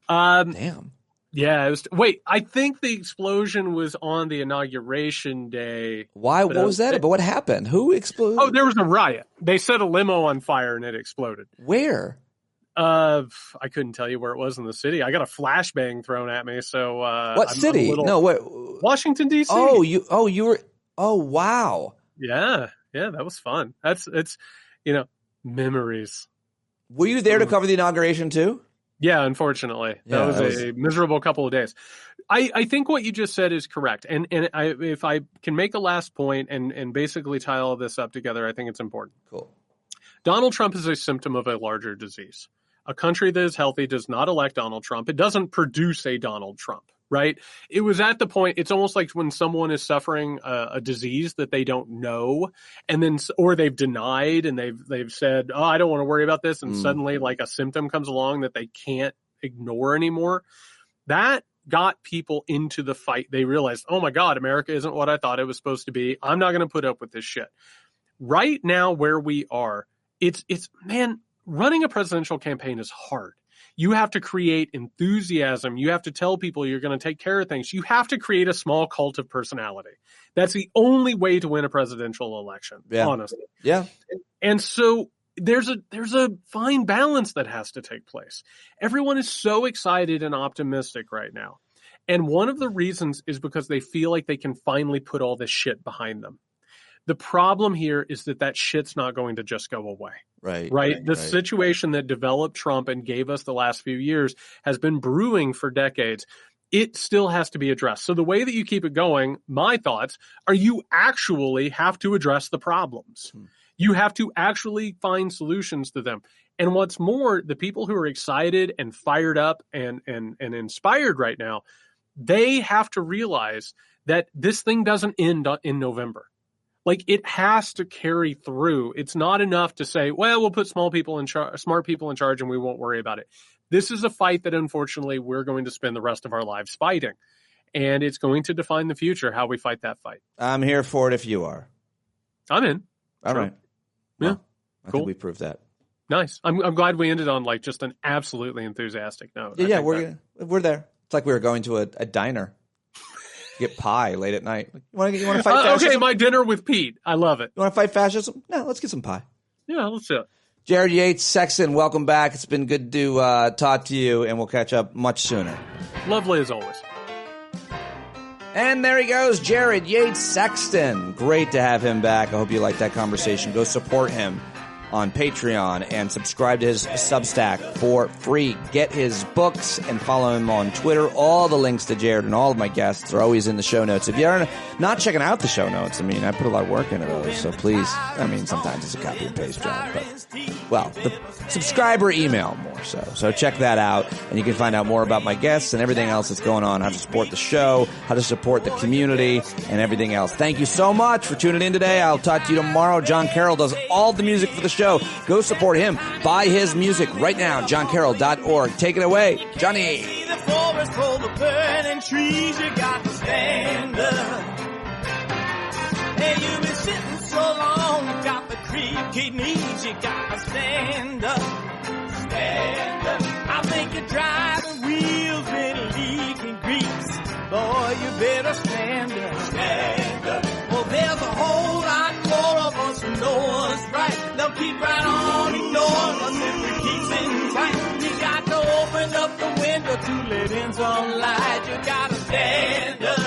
Damn. Yeah, it was. Wait, I think the explosion was on the inauguration day. Why? What was that? But what happened? Who exploded? Oh, there was a riot. They set a limo on fire and it exploded. Where? I couldn't tell you where it was in the city. I got a flashbang thrown at me. So what city? Washington D.C. Oh, you were. Oh, wow. Yeah, that was fun. It's memories. Were you there to cover the inauguration too? Yeah, unfortunately. That was a miserable couple of days. I think what you just said is correct. And if I can make a last point and basically tie all of this up together, I think it's important. Cool. Donald Trump is a symptom of a larger disease. A country that is healthy does not elect Donald Trump. It doesn't produce a Donald Trump, right? It was at the point, it's almost like when someone is suffering a disease that they don't know or they've denied and they've said, oh, I don't want to worry about this. And suddenly like a symptom comes along that they can't ignore anymore. That got people into the fight. They realized, oh my God, America isn't what I thought it was supposed to be. I'm not going to put up with this shit. Right now where we are, it's man, running a presidential campaign is hard. You have to create enthusiasm. You have to tell people you're going to take care of things. You have to create a small cult of personality. That's the only way to win a presidential election, honestly. Yeah. And so there's a fine balance that has to take place. Everyone is so excited and optimistic right now. And one of the reasons is because they feel like they can finally put all this shit behind them. The problem here is that shit's not going to just go away. Right. The situation that developed Trump and gave us the last few years has been brewing for decades. It still has to be addressed. So the way that you keep it going, my thoughts are you actually have to address the problems. You have to actually find solutions to them. And what's more, the people who are excited and fired up and inspired right now, they have to realize that this thing doesn't end in November. Like, it has to carry through. It's not enough to say, well, we'll put smart people in charge and we won't worry about it. This is a fight that, unfortunately, we're going to spend the rest of our lives fighting. And it's going to define the future, how we fight that fight. I'm here for it if you are. I'm in. All right. Yeah. I think we proved that. Nice. I'm glad we ended on, like, just an absolutely enthusiastic note. Yeah, we're there. It's like we were going to a diner. Get pie late at night. You want to fight fascism? Okay, my dinner with Pete. I love it. You want to fight fascism? No, let's get some pie. Yeah, let's do it. Jared Yates, Sexton, welcome back. It's been good to talk to you, and we'll catch up much sooner. Lovely as always. And there he goes, Jared Yates, Sexton. Great to have him back. I hope you liked that conversation. Go support him on Patreon and subscribe to his Substack for free. Get his books and follow him on Twitter. All the links to Jared and all of my guests are always in the show notes. If you're not checking out the show notes, I mean, I put a lot of work into those, so please, I mean, sometimes it's a copy and paste job, but, well, the subscriber email more so. So check that out, and you can find out more about my guests and everything else that's going on, how to support the show, how to support the community, and everything else. Thank you so much for tuning in today. I'll talk to you tomorrow. Jon Carroll does all the music for the show. Go support him. Buy his music right now. JonCarroll.org. Take it away, Johnny. The forest full of burning trees, you got to stand up. Hey, you've been sitting so long, you got the creaky knees, you got to stand up. Stand up. I think you're driving wheels with leaking grease. Boy, you better stand up. Stand up. Well, there's a whole lot more of us who know what's right. They'll keep right on ignoring us if we keep sitting tight. You got to open up the window to let in some light. You got to stand up.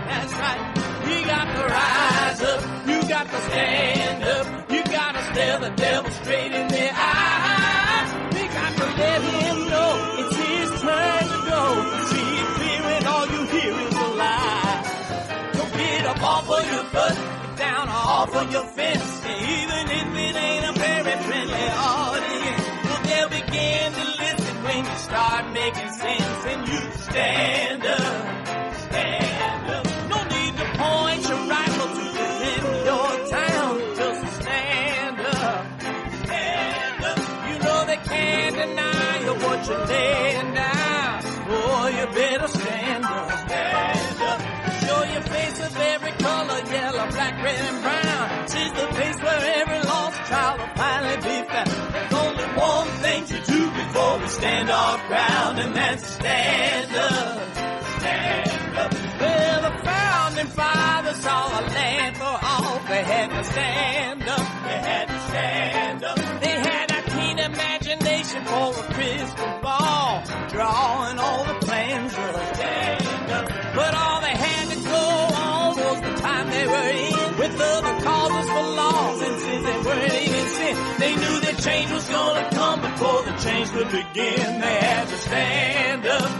That's right. We got to rise up. You got to stand up. You got to stare the devil straight in the eye. We got to let him know it's his turn to go. See it clear and all you hear is a lie. Don't get up off of your butt, get down off of your fence. Even if it ain't a very friendly audience, well, they'll begin to listen when you start making sense. And you stand up, stand up. No need to point your rifle to defend your town. Just stand up, stand up. You know they can't deny you what you're laying down. Boy, you better stand up, stand up. Show your face of every color, yellow, black, red, and brown. She's the place where every lost child will finally be found. There's only one thing to do before we stand our ground, and that's stand up, stand up. Well, the founding fathers saw a land for all. They had to stand up, they had to stand up. They had a keen imagination for a crystal ball, drawing all the plans of stand up. But all they had to go on was the time they were in, with other causes for laws, and since they weren't even sin, they knew that change was gonna come before the change would begin. They had to stand up.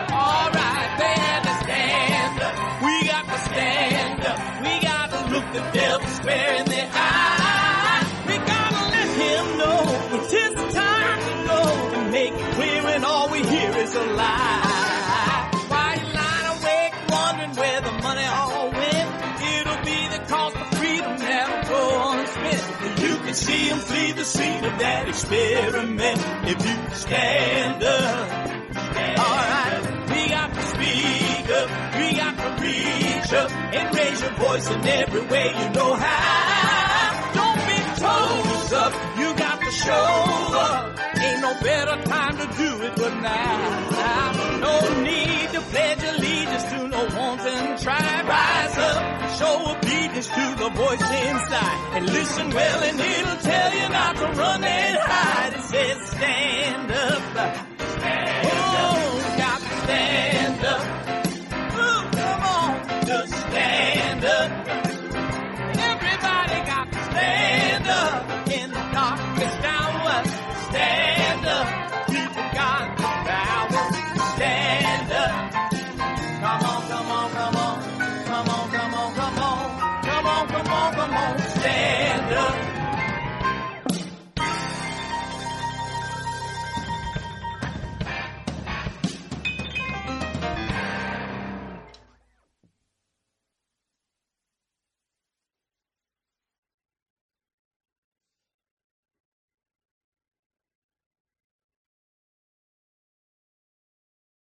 Alright, they had to stand up. We got to stand up. We got to look the devil square in the eye. We gotta let him know it's his time to go, and make it clear when all we hear is a lie. Why you lying awake wondering where the money all went? It'll be the cost of freedom that'll go unspent. You can see him flee the scene of that experiment if you stand up. Alright, we got to speak up, we got to reach up, and raise your voice in every way you know how. Don't be toes up, you got to show up. Ain't no better time to do it but now. No need to pledge allegiance to no wanton tribe. Rise up, show obedience to the voice inside, and listen well and it'll tell you not to run and hide. It says stand